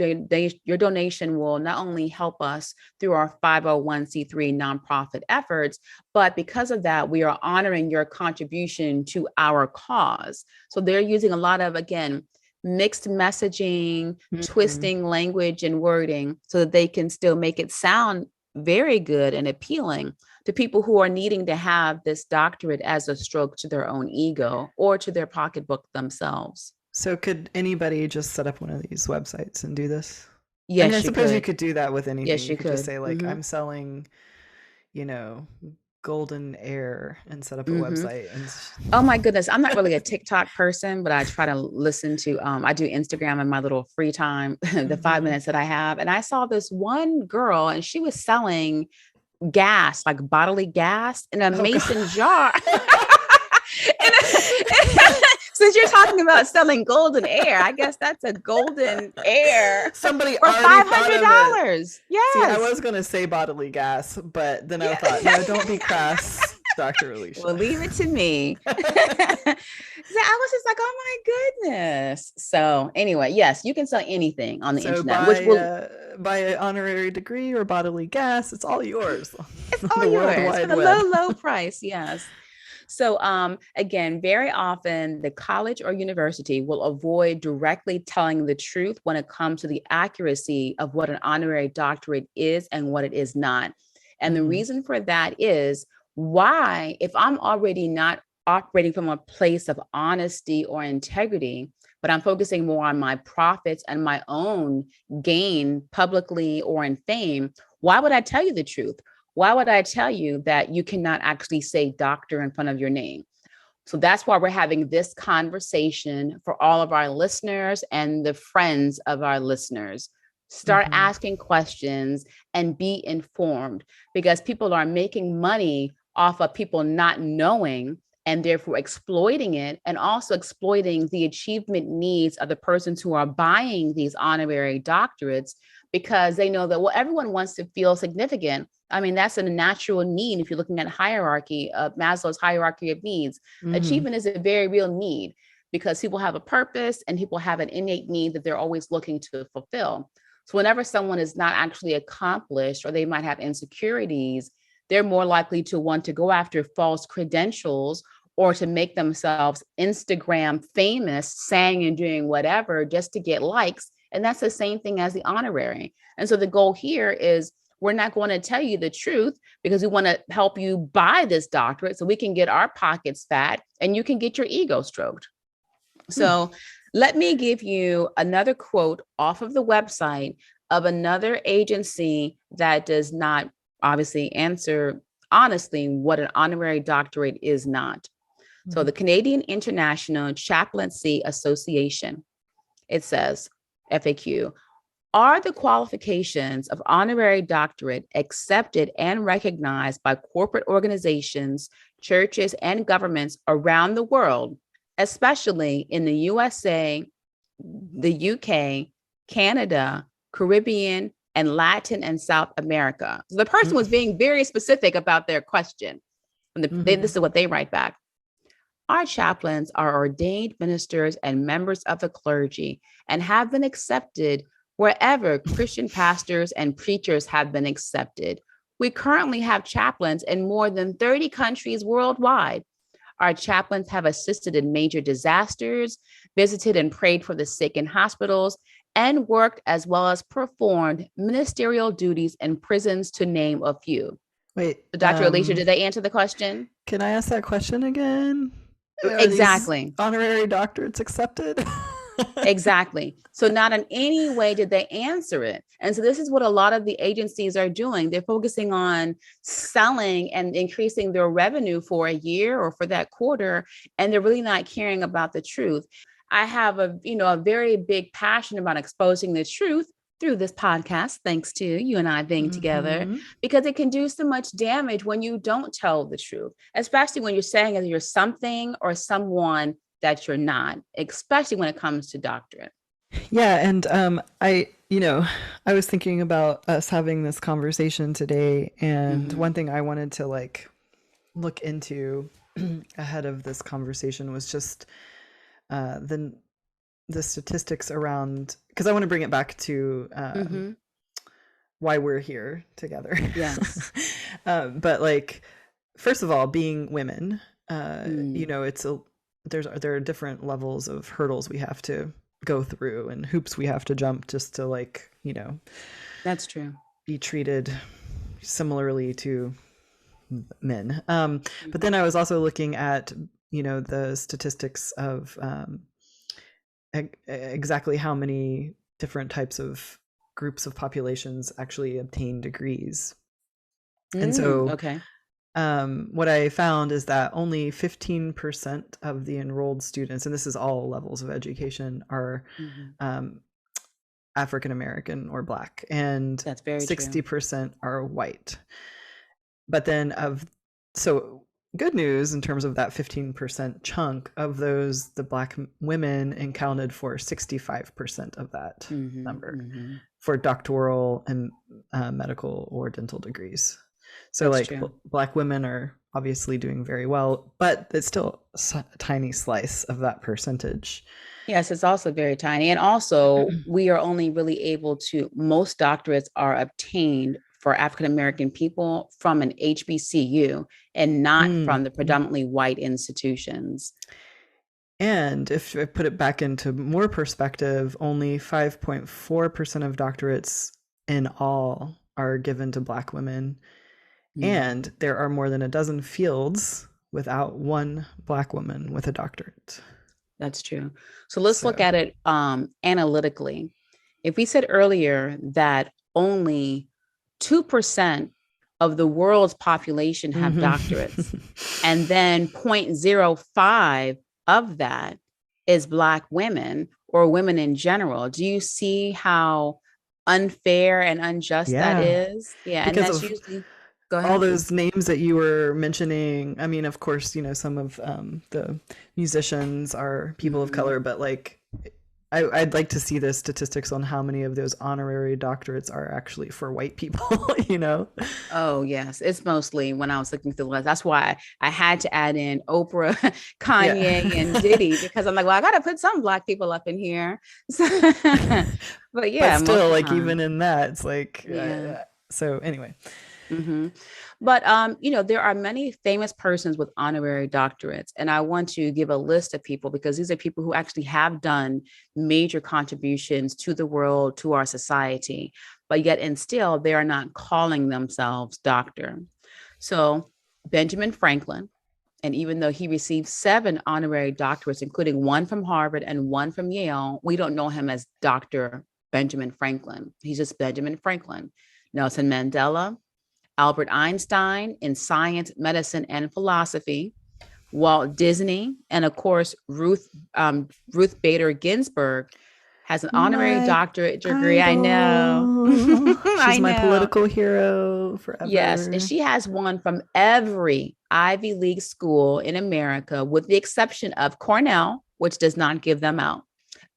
Speaker 1: donation will not only help us through our 501c3 nonprofit efforts, but because of that, we are honoring your contribution to our cause. So they're using a lot of, again, mixed messaging,
Speaker 2: Mhm.
Speaker 1: twisting language and wording so that they can still make it sound very good and appealing to people who are needing to have this doctorate as a stroke to their own ego or to their pocketbook themselves.
Speaker 2: So could anybody just set up one of these websites and do this? I mean, I
Speaker 1: Yes, you
Speaker 2: suppose you
Speaker 1: could.
Speaker 2: could do that with anything.
Speaker 1: Yes,
Speaker 2: You
Speaker 1: you
Speaker 2: could just
Speaker 1: could.
Speaker 2: say like,
Speaker 1: Mm-hmm.
Speaker 2: I'm selling, you know, golden air and set up a
Speaker 1: Mm-hmm.
Speaker 2: website and
Speaker 1: Oh my goodness. I'm not really a TikTok person, but I try to listen to I do Instagram in my little free time, the five
Speaker 2: Mhm.
Speaker 1: minutes that I have. And I saw this one girl and she was selling gas, like bodily gas in a
Speaker 2: Oh god.
Speaker 1: mason jar. and, since you're talking about selling golden air, I guess that's a golden air
Speaker 2: Somebody
Speaker 1: for
Speaker 2: already thought of it.
Speaker 1: $500.
Speaker 2: See, I
Speaker 1: Yes.
Speaker 2: was going to say bodily gas, but then I thought,
Speaker 1: Yeah.
Speaker 2: no, don't be crass, Dr.
Speaker 1: Well,
Speaker 2: Olysha.
Speaker 1: leave it to me. So I was just like, oh my goodness. So anyway, yes, you can sell anything on the
Speaker 2: So
Speaker 1: internet, which will
Speaker 2: buy an honorary degree or bodily gas, it's all yours.
Speaker 1: it's
Speaker 2: The
Speaker 1: all
Speaker 2: World
Speaker 1: yours for
Speaker 2: Wide
Speaker 1: the
Speaker 2: Web.
Speaker 1: low price. Yes. So again, very often the college or university will avoid directly telling the truth when it comes to the accuracy of what an honorary doctorate is and what it is not. And the
Speaker 2: Mm-hmm.
Speaker 1: reason for that is why, if I'm already not operating from a place of honesty or integrity, but I'm focusing more on my profits and my own gain publicly or in fame, why would I tell you the truth? Why would I tell you that you cannot actually say doctor in front of your name? So that's why we're having this conversation for all of our listeners and the friends of our listeners. Start
Speaker 2: Mm-hmm.
Speaker 1: asking questions and be informed, because people are making money off of people not knowing and therefore exploiting it, and also exploiting the achievement needs of the persons who are buying these honorary doctorates, because they know that, well, everyone wants to feel significant. I mean, that's a natural need. If you're looking at hierarchy of Maslow's hierarchy of needs,
Speaker 2: Mm-hmm.
Speaker 1: achievement is a very real need, because people have a purpose and people have an innate need that they're always looking to fulfill. So whenever someone is not actually accomplished, or they might have insecurities, they're more likely to want to go after false credentials or to make themselves Instagram famous, saying and doing whatever just to get likes. And that's the same thing as the honorary. And so the goal here is we're not going to tell you the truth because we want to help you buy this doctorate so we can get our pockets fat and you can get your ego stroked. So let me give you another quote off of the website of another agency that does not obviously answer honestly what an honorary doctorate is not. So the Canadian International Chaplaincy Association, it says, FAQ, are the qualifications of honorary doctorate accepted and recognized by corporate organizations, churches, and governments around the world, especially in the USA, the UK, Canada, Caribbean, and Latin and South America? So the person was being very specific about their question. And this is what they write back. Our chaplains are ordained ministers and members of the clergy and have been accepted wherever Christian pastors and preachers have been accepted. We currently have chaplains in more than 30 countries worldwide. Our chaplains have assisted in major disasters, visited and prayed for the sick in hospitals, and worked as well as performed ministerial duties in prisons, to name a few.
Speaker 2: Wait,
Speaker 1: so Dr. Olysha, did they answer the question?
Speaker 2: Can I ask that question again?
Speaker 1: Exactly.
Speaker 2: Honorary doctorates accepted?
Speaker 1: Exactly. So not in any way did they answer it. And so this is what a lot of the agencies are doing. They're focusing on selling and increasing their revenue for a year or for that quarter, and they're really not caring about the truth. I have a very big passion about exposing the truth through this podcast, thanks to you and I being together, because it can do so much damage when you don't tell the truth, especially when you're saying that you're something or someone that you're not, especially when it comes to doctorate.
Speaker 2: Yeah. And I was thinking about us having this conversation today. And one thing I wanted to look into ahead of this conversation was just the statistics around, because I want to bring it back to why we're here together.
Speaker 1: Yes.
Speaker 2: But first of all, being women, there are different levels of hurdles we have to go through and hoops we have to jump just to
Speaker 1: that's true,
Speaker 2: be treated similarly to men. But then I was also looking at the statistics of exactly how many different types of groups of populations actually obtain degrees. And so what I found is that only 15% of the enrolled students, and this is all levels of education, are African American or Black, and
Speaker 1: that's very
Speaker 2: 60% are white. But then so good news in terms of that 15% chunk of those, the Black women accounted for 65% of that number for doctoral and medical or dental degrees. So Black women are obviously doing very well, but it's still a tiny slice of that percentage.
Speaker 1: Yes, it's also very tiny. And also we are only really able to, most doctorates are obtained for African-American people from an HBCU and not from the predominantly white institutions.
Speaker 2: And if I put it back into more perspective, only 5.4% of doctorates in all are given to Black women. And there are more than a dozen fields without one Black woman with a doctorate.
Speaker 1: That's true. So let's look at it analytically. If we said earlier that only 2% of the world's population have doctorates, and then 0.05 of that is Black women or women in general, do you see how unfair and unjust that is? Yeah.
Speaker 2: Because
Speaker 1: and that's usually... Go ahead.
Speaker 2: All those names that you were mentioning, I mean, of course, some of the musicians are people of color, but I'd like to see the statistics on how many of those honorary doctorates are actually for white people, Oh,
Speaker 1: yes. It's mostly, when I was looking through the list, that's why I had to add in Oprah, Kanye, and Diddy, because I'm like, well, I got to put some Black people up in here. But yeah.
Speaker 2: But still, even in that, it's so anyway.
Speaker 1: Mm-hmm. But there are many famous persons with honorary doctorates, and I want to give a list of people because these are people who actually have done major contributions to the world, to our society, but yet and still they are not calling themselves doctor. So Benjamin Franklin, and even though he received 7 honorary doctorates, including one from Harvard and one from Yale, we don't know him as Dr. Benjamin Franklin. He's just Benjamin Franklin. Nelson Mandela, Albert Einstein in science, medicine, and philosophy, Walt Disney, and of course, Ruth Bader Ginsburg has an honorary
Speaker 2: My
Speaker 1: doctorate degree. I know.
Speaker 2: idol. She's
Speaker 1: I
Speaker 2: my
Speaker 1: know.
Speaker 2: political hero
Speaker 1: Yes, and
Speaker 2: forever.
Speaker 1: she has one from every Ivy League school in America, with the exception of Cornell, which does not give them out.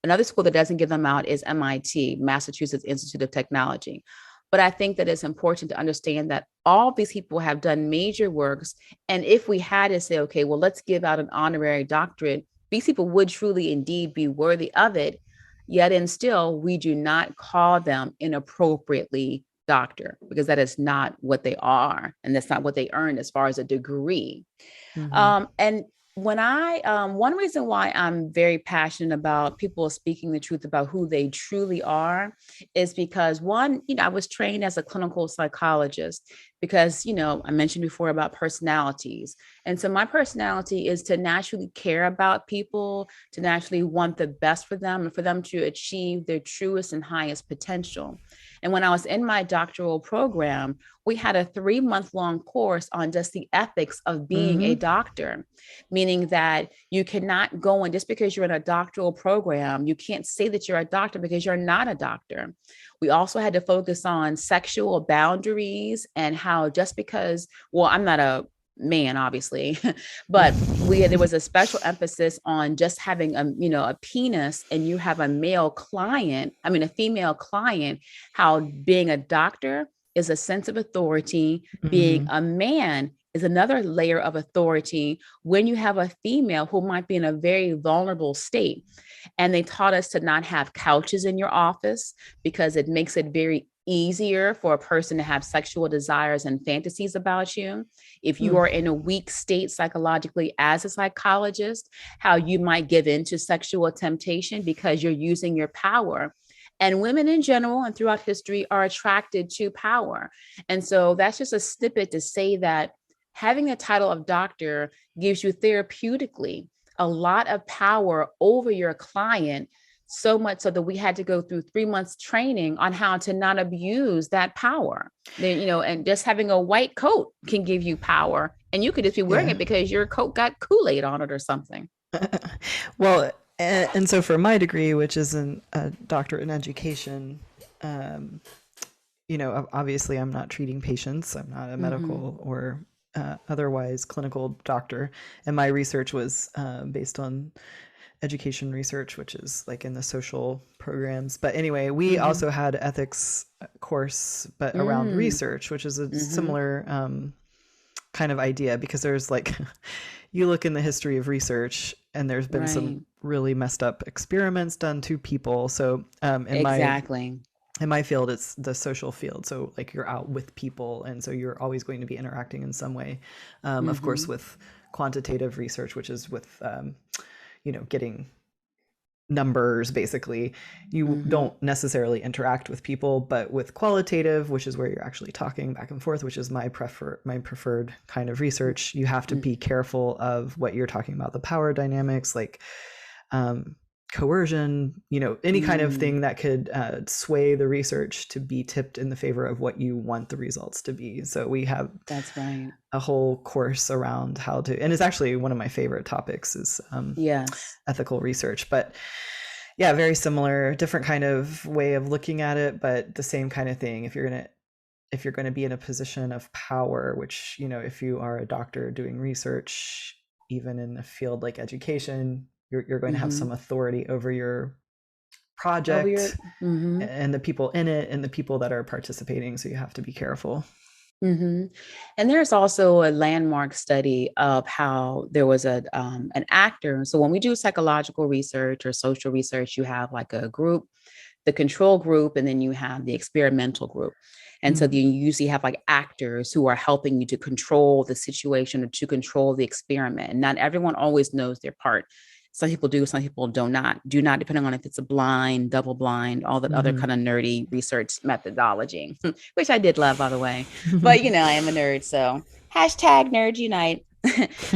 Speaker 1: Another school that doesn't give them out is MIT, Massachusetts Institute of Technology. But I think that it's important to understand that all these people have done major works. And if we had to say, okay, well, let's give out an honorary doctorate, these people would truly indeed be worthy of it. Yet and still, we do not call them inappropriately doctor because that is not what they are. And that's not what they earn as far as a degree.
Speaker 2: Mm-hmm.
Speaker 1: And one reason why I'm very passionate about people speaking the truth about who they truly are is because one, I was trained as a clinical psychologist because, I mentioned before about personalities. And so my personality is to naturally care about people, to naturally want the best for them and for them to achieve their truest and highest potential. And when I was in my doctoral program, we had a 3-month long course on just the ethics of being a
Speaker 2: Mm-hmm.
Speaker 1: doctor, meaning that you cannot go in just because you're in a doctoral program, you can't say that you're a doctor because you're not a doctor. We also had to focus on sexual boundaries and how just because, well, I'm not a man obviously, but there was a special emphasis on just having a penis and you have a a female client, how being a doctor is a sense of authority. Being
Speaker 2: Mm-hmm.
Speaker 1: a man is another layer of authority when you have a female who might be in a very vulnerable state. And they taught us to not have couches in your office because it makes it very easier for a person to have sexual desires and fantasies about you. If you
Speaker 2: Mm.
Speaker 1: are in a weak state psychologically as a psychologist, how you might give in to sexual temptation because you're using your power. And women in general and throughout history are attracted to power. And so that's just a snippet to say that having the title of doctor gives you therapeutically a lot of power over your client, so much so that we had to go through 3 months training on how to not abuse that power. And just having a white coat can give you power, and you could just be wearing
Speaker 2: Yeah.
Speaker 1: it because your coat got Kool-Aid on it or something.
Speaker 2: Well, and so for my degree, which is a doctorate in education, um, obviously I'm not treating patients. I'm not a
Speaker 1: Mm-hmm.
Speaker 2: medical or otherwise clinical doctor. And my research was based on education research, which is like in the social programs. But anyway, we
Speaker 1: Mm-hmm.
Speaker 2: also had ethics course, but around
Speaker 1: Mm.
Speaker 2: research, which is a
Speaker 1: Mm-hmm.
Speaker 2: similar kind of idea because there's like, you look in the history of research and there's been some
Speaker 1: Right.
Speaker 2: really messed up experiments done to people. So
Speaker 1: Exactly.
Speaker 2: in my field, it's the social field. So like you're out with people, and so you're always going to be interacting in some way. Of course,
Speaker 1: Mm-hmm.
Speaker 2: with quantitative research, which is with getting numbers, basically, you
Speaker 1: Mm-hmm.
Speaker 2: don't necessarily interact with people. But with qualitative, which is where you're actually talking back and forth, which is my preferred kind of research, you have to be careful of what you're talking about, the power dynamics, like um, coercion, any kind of
Speaker 1: Mm-hmm.
Speaker 2: thing that could sway the research to be tipped in the favor of what you want the results to be. So we have
Speaker 1: That's right.
Speaker 2: a whole course around how to, and it's actually one of my favorite topics is
Speaker 1: Yes.
Speaker 2: ethical research. But yeah, very similar, different kind of way of looking at it, but the same kind of thing. If you're going to be in a position of power, which, if you are a doctor doing research, even in a field like education, you're going to have some
Speaker 1: Mm-hmm.
Speaker 2: authority over your
Speaker 1: Over your
Speaker 2: project
Speaker 1: mm-hmm.
Speaker 2: and the people in it and the people that are participating. So you have to be careful.
Speaker 1: Mm-hmm. And there's also a landmark study of how there was an actor. So when we do psychological research or social research, you have like a group, the control group, and then you have the experimental group. And so you usually have like actors who are helping you to control the situation or to control the experiment. And not everyone always knows their part. Some people do, some people do not, depending on if it's a blind, double blind, all that other kind of nerdy research methodology, which I did love, by the way. But, you know, I am a nerd. So hashtag nerds unite.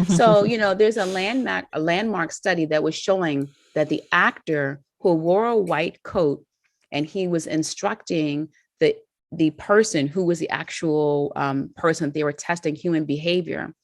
Speaker 1: So, you know, there's a landmark study that was showing that the actor who wore a white coat and he was instructing the person who was the actual person they were testing human behavior.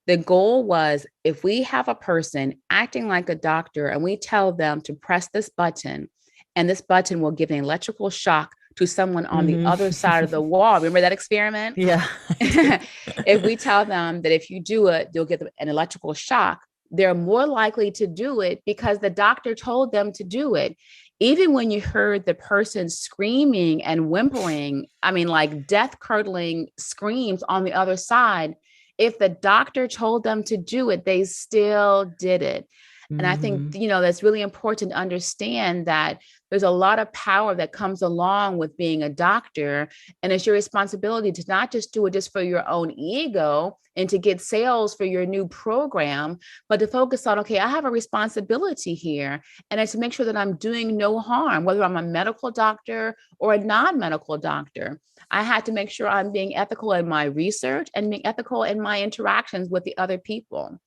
Speaker 1: The goal was, if we have a person acting like a doctor and we tell them to press this button, and this button will give an electrical shock to someone on the other side of the wall. Remember that experiment?
Speaker 2: Yeah.
Speaker 1: If we tell them that if you do it, you'll get an electrical shock, they're more likely to do it because the doctor told them to do it. Even when you heard the person screaming and whimpering, I mean, like death curdling screams on the other side, if the doctor told them to do it, they still did it. And I think, you know, that's really important to understand that there's a lot of power that comes along with being a doctor. And it's your responsibility to not just do it just for your own ego and to get sales for your new program, but to focus on, okay, I have a responsibility here. And it's to make sure that I'm doing no harm, whether I'm a medical doctor or a non-medical doctor. I had to make sure I'm being ethical in my research and being ethical in my interactions with the other people.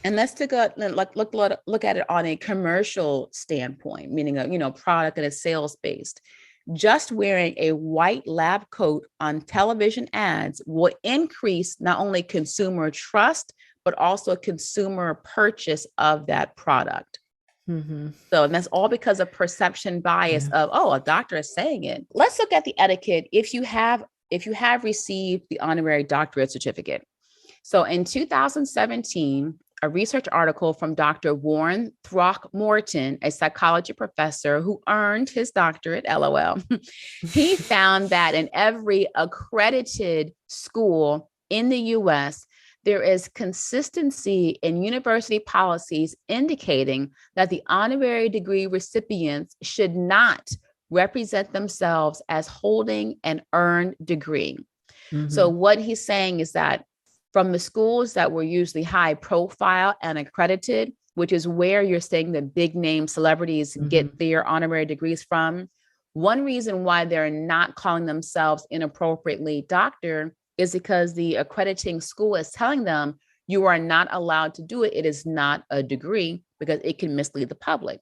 Speaker 1: And let's look at it on a commercial standpoint, meaning a, you know, product and a sales based. Just wearing a white lab coat on television ads will increase not only consumer trust, but also consumer purchase of that product. So, and that's all because of perception bias of, oh, a doctor is saying it. Let's look at the etiquette if you have received the honorary doctorate certificate. So in 2017, a research article from Dr. Warren Throckmorton, a psychology professor who earned his doctorate, LOL, he found that in every accredited school in the US, there is consistency in university policies indicating that the honorary degree recipients should not represent themselves as holding an earned degree. So what he's saying is that from the schools that were usually high profile and accredited, which is where you're saying the big name celebrities get their honorary degrees from, one reason why they're not calling themselves inappropriately doctor is because the accrediting school is telling them you are not allowed to do it. It is not a degree because it can mislead the public.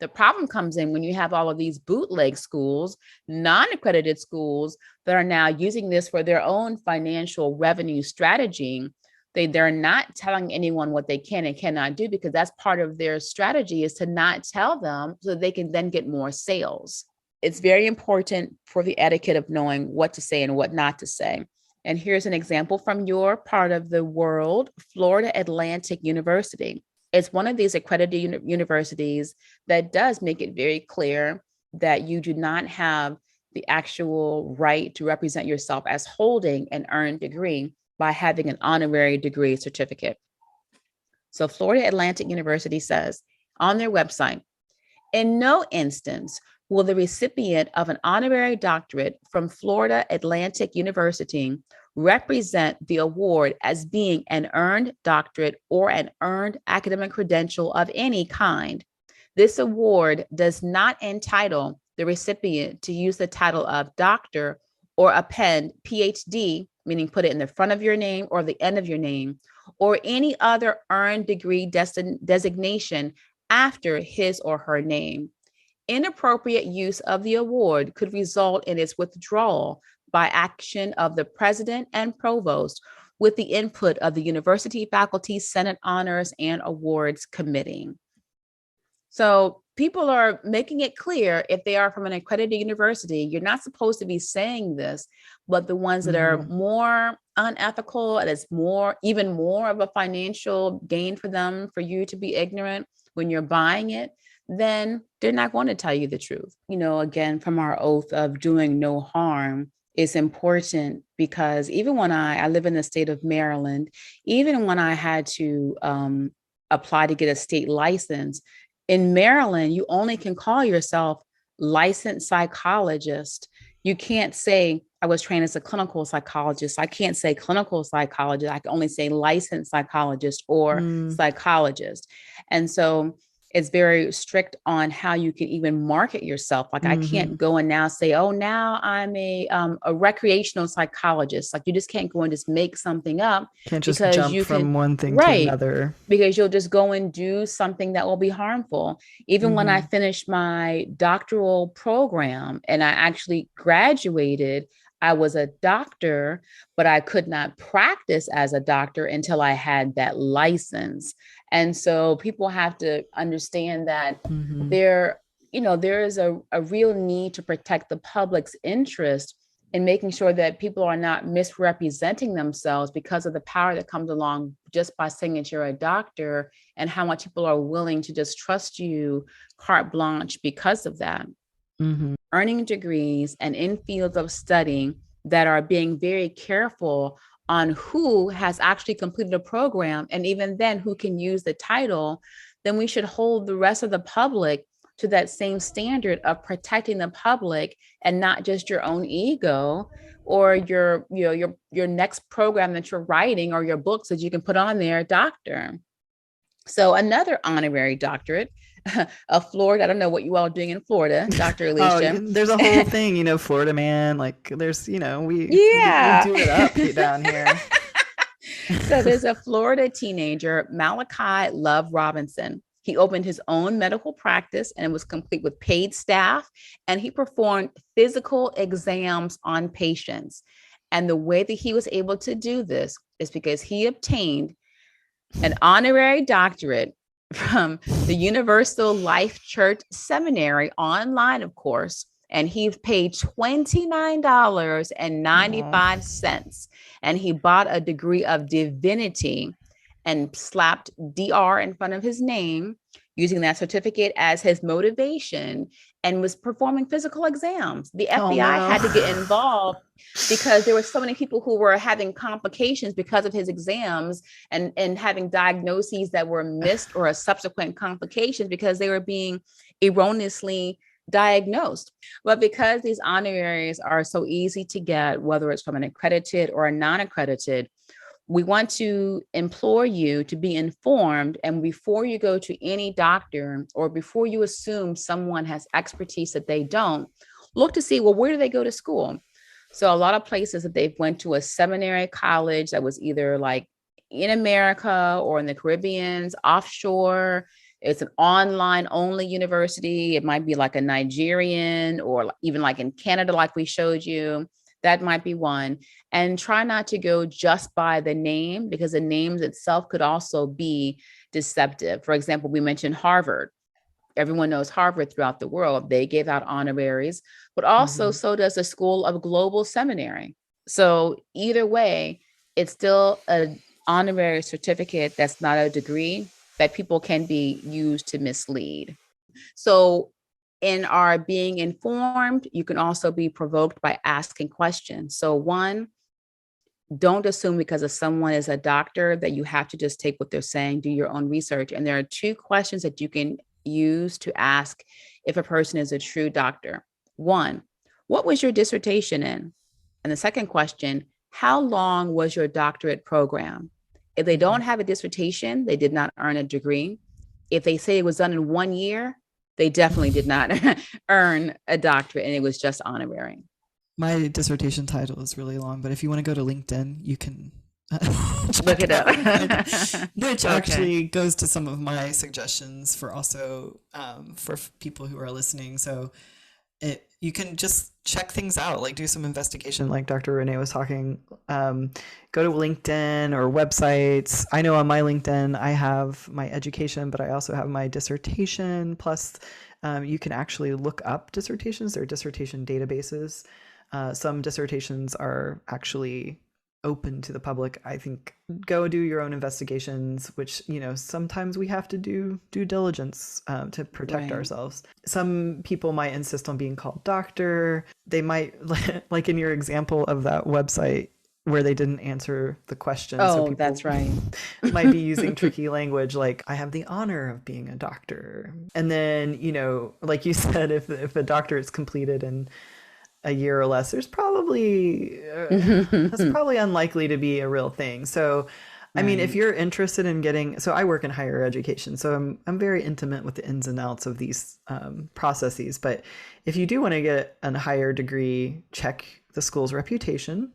Speaker 1: The problem comes in when you have all of these bootleg schools, non-accredited schools that are now using this for their own financial revenue strategy. They're not telling anyone what they can and cannot do because that's part of their strategy, is to not tell them so they can then get more sales. It's very important for the etiquette of knowing what to say and what not to say. And here's an example from your part of the world, Florida Atlantic University. It's one of these accredited universities that does make it very clear that you do not have the actual right to represent yourself as holding an earned degree by having an honorary degree certificate. So Florida Atlantic University says on their website, in no instance will the recipient of an honorary doctorate from Florida Atlantic University represent the award as being an earned doctorate or an earned academic credential of any kind. This award does not entitle the recipient to use the title of doctor or append PhD, meaning put it in the front of your name or the end of your name, or any other earned degree designation after his or her name. Inappropriate use of the award could result in its withdrawal by action of the president and provost with the input of the University Faculty Senate Honors and Awards Committee. So people are making it clear, if they are from an accredited university, you're not supposed to be saying this, but the ones that are more unethical, and it's even more of a financial gain for them, for you to be ignorant when you're buying it, then they're not going to tell you the truth. You know, again, from our oath of doing no harm, is important because even when I live in the state of Maryland, even when I had to apply to get a state license, in Maryland, you only can call yourself licensed psychologist You can't say I was trained as a clinical psychologist. I can't say clinical psychologist. I can only say licensed psychologist or
Speaker 2: Mm,
Speaker 1: psychologist. And so it's very strict on how you can even market yourself. Like I
Speaker 2: hmm.
Speaker 1: can't go and now say, oh, now I'm a recreational psychologist. Like you just can't go and just make something up
Speaker 2: Can't just
Speaker 1: because
Speaker 2: jump
Speaker 1: you can,
Speaker 2: from one thing to
Speaker 1: right,
Speaker 2: another.
Speaker 1: because you'll just go and do something that will be harmful. Even when I
Speaker 2: Hmm.
Speaker 1: finished my doctoral program and I actually graduated, I was a doctor, but I could not practice as a doctor until I had that license. And so people have to understand that
Speaker 2: Hmm.
Speaker 1: there, there is a real need to protect the public's interest in making sure that people are not misrepresenting themselves because of the power that comes along just by saying that you're a doctor, and how much people are willing to just trust you carte blanche because of that.
Speaker 2: Hmm.
Speaker 1: Earning degrees and in fields of study that are being very careful on who has actually completed a program, and even then who can use the title, then we should hold the rest of the public to that same standard of protecting the public and not just your own ego or your next program that you're writing or your books that you can put on there, doctor. So another honorary doctorate of Florida. I don't know what you all are doing in Florida, Dr.
Speaker 2: Oh,
Speaker 1: Olysha.
Speaker 2: there's a whole thing, Florida man. Like, there's, we
Speaker 1: Yeah.
Speaker 2: do it up down here.
Speaker 1: So there's a Florida teenager, Malachi Love Robinson. He opened his own medical practice and it was complete with paid staff, and he performed physical exams on patients. And the way that he was able to do this is because he obtained an honorary doctorate from the Universal Life Church Seminary online, of course. And he paid
Speaker 2: Oh,
Speaker 1: $29.95. And he bought a degree of divinity and slapped DR in front of his name, using that certificate as his motivation, and was performing physical exams. The
Speaker 2: oh
Speaker 1: FBI
Speaker 2: no.
Speaker 1: had to get involved because there were so many people who were having complications because of his exams, and having diagnoses that were missed or a subsequent complications because they were being erroneously diagnosed. But because these honoraries are so easy to get, whether it's from an accredited or a non-accredited, we want to implore you to be informed. And before you go to any doctor or before you assume someone has expertise that they don't, look to see, well, where do they go to school? So a lot of places that they've went to a seminary college that was either like in America or in the Caribbeans, offshore. It's an online only university. It might be like a Nigerian or even like in Canada, like we showed you. That might be one. And try not to go just by the name, because the names itself could also be deceptive. For example, we mentioned Harvard. Everyone knows Harvard throughout the world. They give out honoraries, but also
Speaker 2: Hmm.
Speaker 1: so does the School of Global Seminary. So either way, it's still an honorary certificate that's not a degree that people can be used to mislead. So in our being informed, you can also be provoked by asking questions. So one, don't assume because if someone is a doctor that you have to just take what they're saying. Do your own research. And there are two questions that you can use to ask if a person is a true doctor. One, what was your dissertation in? And the second question, how long was your doctorate program? If they don't
Speaker 2: Hmm.
Speaker 1: have a dissertation, they did not earn a degree. If they say it was done in 1 year, they definitely did not earn a doctorate, and it was just honorary.
Speaker 2: My dissertation title is really long, but if you want to go to LinkedIn, you can
Speaker 1: Look
Speaker 2: check
Speaker 1: it
Speaker 2: it
Speaker 1: up.
Speaker 2: out, which
Speaker 1: Okay.
Speaker 2: actually goes to some of my suggestions for also for people who are listening. So you can just check things out, like do some investigation, like Dr. Renee was talking. Go to LinkedIn or websites. I know on my LinkedIn, I have my education, but I also have my dissertation. Plus, you can actually look up dissertations. There are dissertation databases. Some dissertations are actually open to the public. I think go do your own investigations, which, sometimes we have to do due diligence to protect
Speaker 1: Right.
Speaker 2: ourselves. Some people might insist on being called doctor. They might, like in your example of that website where they didn't answer the question. So
Speaker 1: Oh,
Speaker 2: people
Speaker 1: that's right.
Speaker 2: might be using tricky language like, I have the honor of being a doctor. And then, like you said, if a doctor is completed and a year or less, that's probably unlikely to be a real thing. So, I mean, if
Speaker 1: Right.
Speaker 2: you're interested in getting, so I work in higher education, so I'm very intimate with the ins and outs of these processes. But if you do want to get a higher degree, check the school's reputation,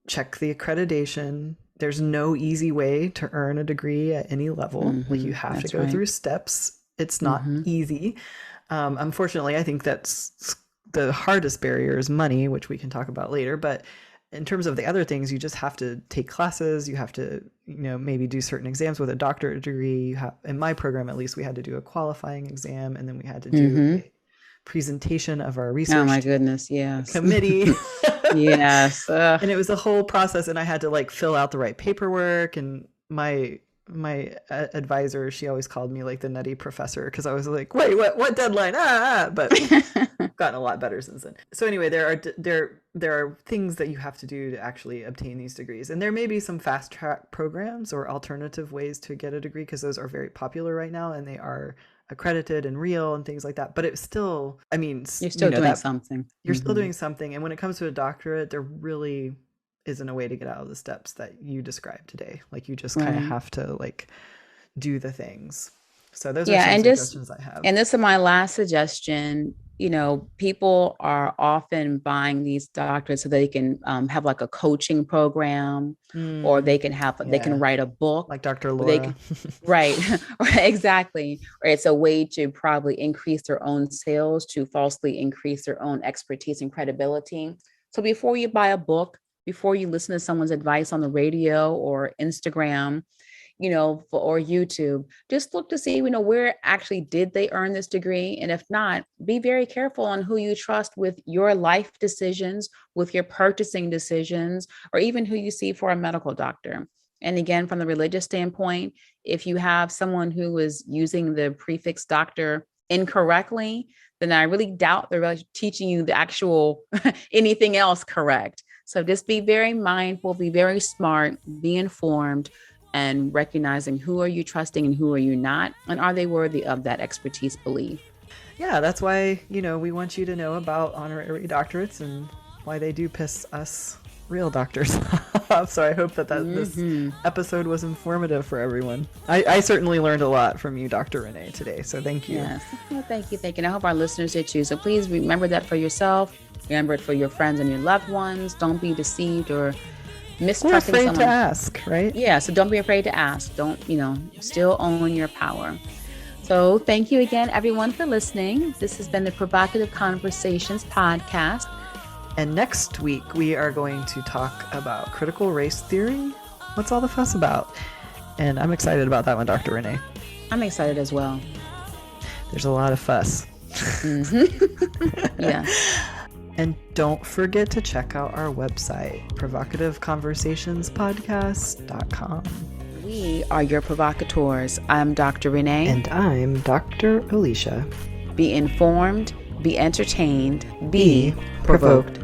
Speaker 2: check the accreditation. There's no easy way to earn a degree at any level. Like, you have to
Speaker 1: That's
Speaker 2: go
Speaker 1: right.
Speaker 2: through steps. It's not easy. Unfortunately, I think that's the hardest barrier is money, which we can talk about later. But in terms of the other things, you just have to take classes. You have to, maybe do certain exams with a doctorate degree. You have, in my program, at least, we had to do a qualifying exam, and then we had to do a presentation of our
Speaker 1: Oh
Speaker 2: research
Speaker 1: my
Speaker 2: to
Speaker 1: goodness.
Speaker 2: the
Speaker 1: Yes.
Speaker 2: committee.
Speaker 1: Yes.
Speaker 2: And it was a whole process, and I had to like fill out the right paperwork. And my advisor, she always called me like the nutty professor, because I was like, wait, what deadline? But gotten a lot better since then. So anyway, there are things that you have to do to actually obtain these degrees, and there may be some fast track programs or alternative ways to get a degree, because those are very popular right now, and they are accredited and real and things like that. But it's still, I mean,
Speaker 1: You're still doing something.
Speaker 2: you're still doing something. And when it comes to a doctorate, there really isn't a way to get out of the steps that you described today. Like, you just kind of
Speaker 1: Right.
Speaker 2: have to like do the things. So those are
Speaker 1: Yeah,
Speaker 2: some
Speaker 1: and
Speaker 2: suggestions I have.
Speaker 1: and this is my last suggestion. People are often buying these doctorates so they can have like a coaching program, or they can they can
Speaker 2: Yeah,
Speaker 1: write a book,
Speaker 2: like Dr.
Speaker 1: or they
Speaker 2: Laura.
Speaker 1: can, right, exactly. Or it's a way to probably increase their own sales, to falsely increase their own expertise and credibility. So before you buy a book, before you listen to someone's advice on the radio or Instagram, or YouTube, just look to see, where actually did they earn this degree? And if not, be very careful on who you trust with your life decisions, with your purchasing decisions, or even who you see for a medical doctor. And again, from the religious standpoint, if you have someone who is using the prefix doctor incorrectly, then I really doubt they're really teaching you the actual anything else correct. So just be very mindful, be very smart, be informed, and recognizing who are you trusting and who are you not, and are they worthy of that expertise belief.
Speaker 2: Yeah, that's why, we want you to know about honorary doctorates and why they do piss us real doctors off. So I hope that this episode was informative for everyone. I certainly learned a lot from you, Dr. Renee, today. So thank you.
Speaker 1: Yes. Well, thank you. And I hope our listeners did too. So please remember that for yourself. Remember it for your friends and your loved ones. Don't be deceived or mistrusting
Speaker 2: We're afraid
Speaker 1: someone.
Speaker 2: to ask, right?
Speaker 1: Yeah. So don't be afraid to ask. Don't, still own your power. So thank you again, everyone, for listening. This has been the Provocative Conversations podcast.
Speaker 2: And next week, we are going to talk about critical race theory. What's all the fuss about? And I'm excited about that one, Dr. Renee.
Speaker 1: I'm excited as well.
Speaker 2: There's a lot of fuss.
Speaker 1: Yeah.
Speaker 2: And don't forget to check out our website, provocativeconversationspodcast.com.
Speaker 1: We are your provocateurs. I'm Dr. Renee.
Speaker 2: And I'm Dr. Olysha.
Speaker 1: Be informed, be entertained, be provoked.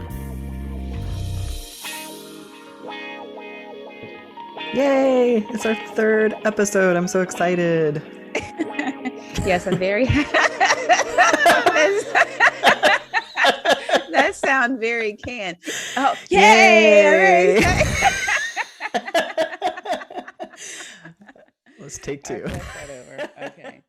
Speaker 2: Yay! It's our 3rd episode. I'm so excited.
Speaker 1: Yes, I'm very That sounds very canned. Oh, yay!
Speaker 2: Let's take 2.
Speaker 1: Okay.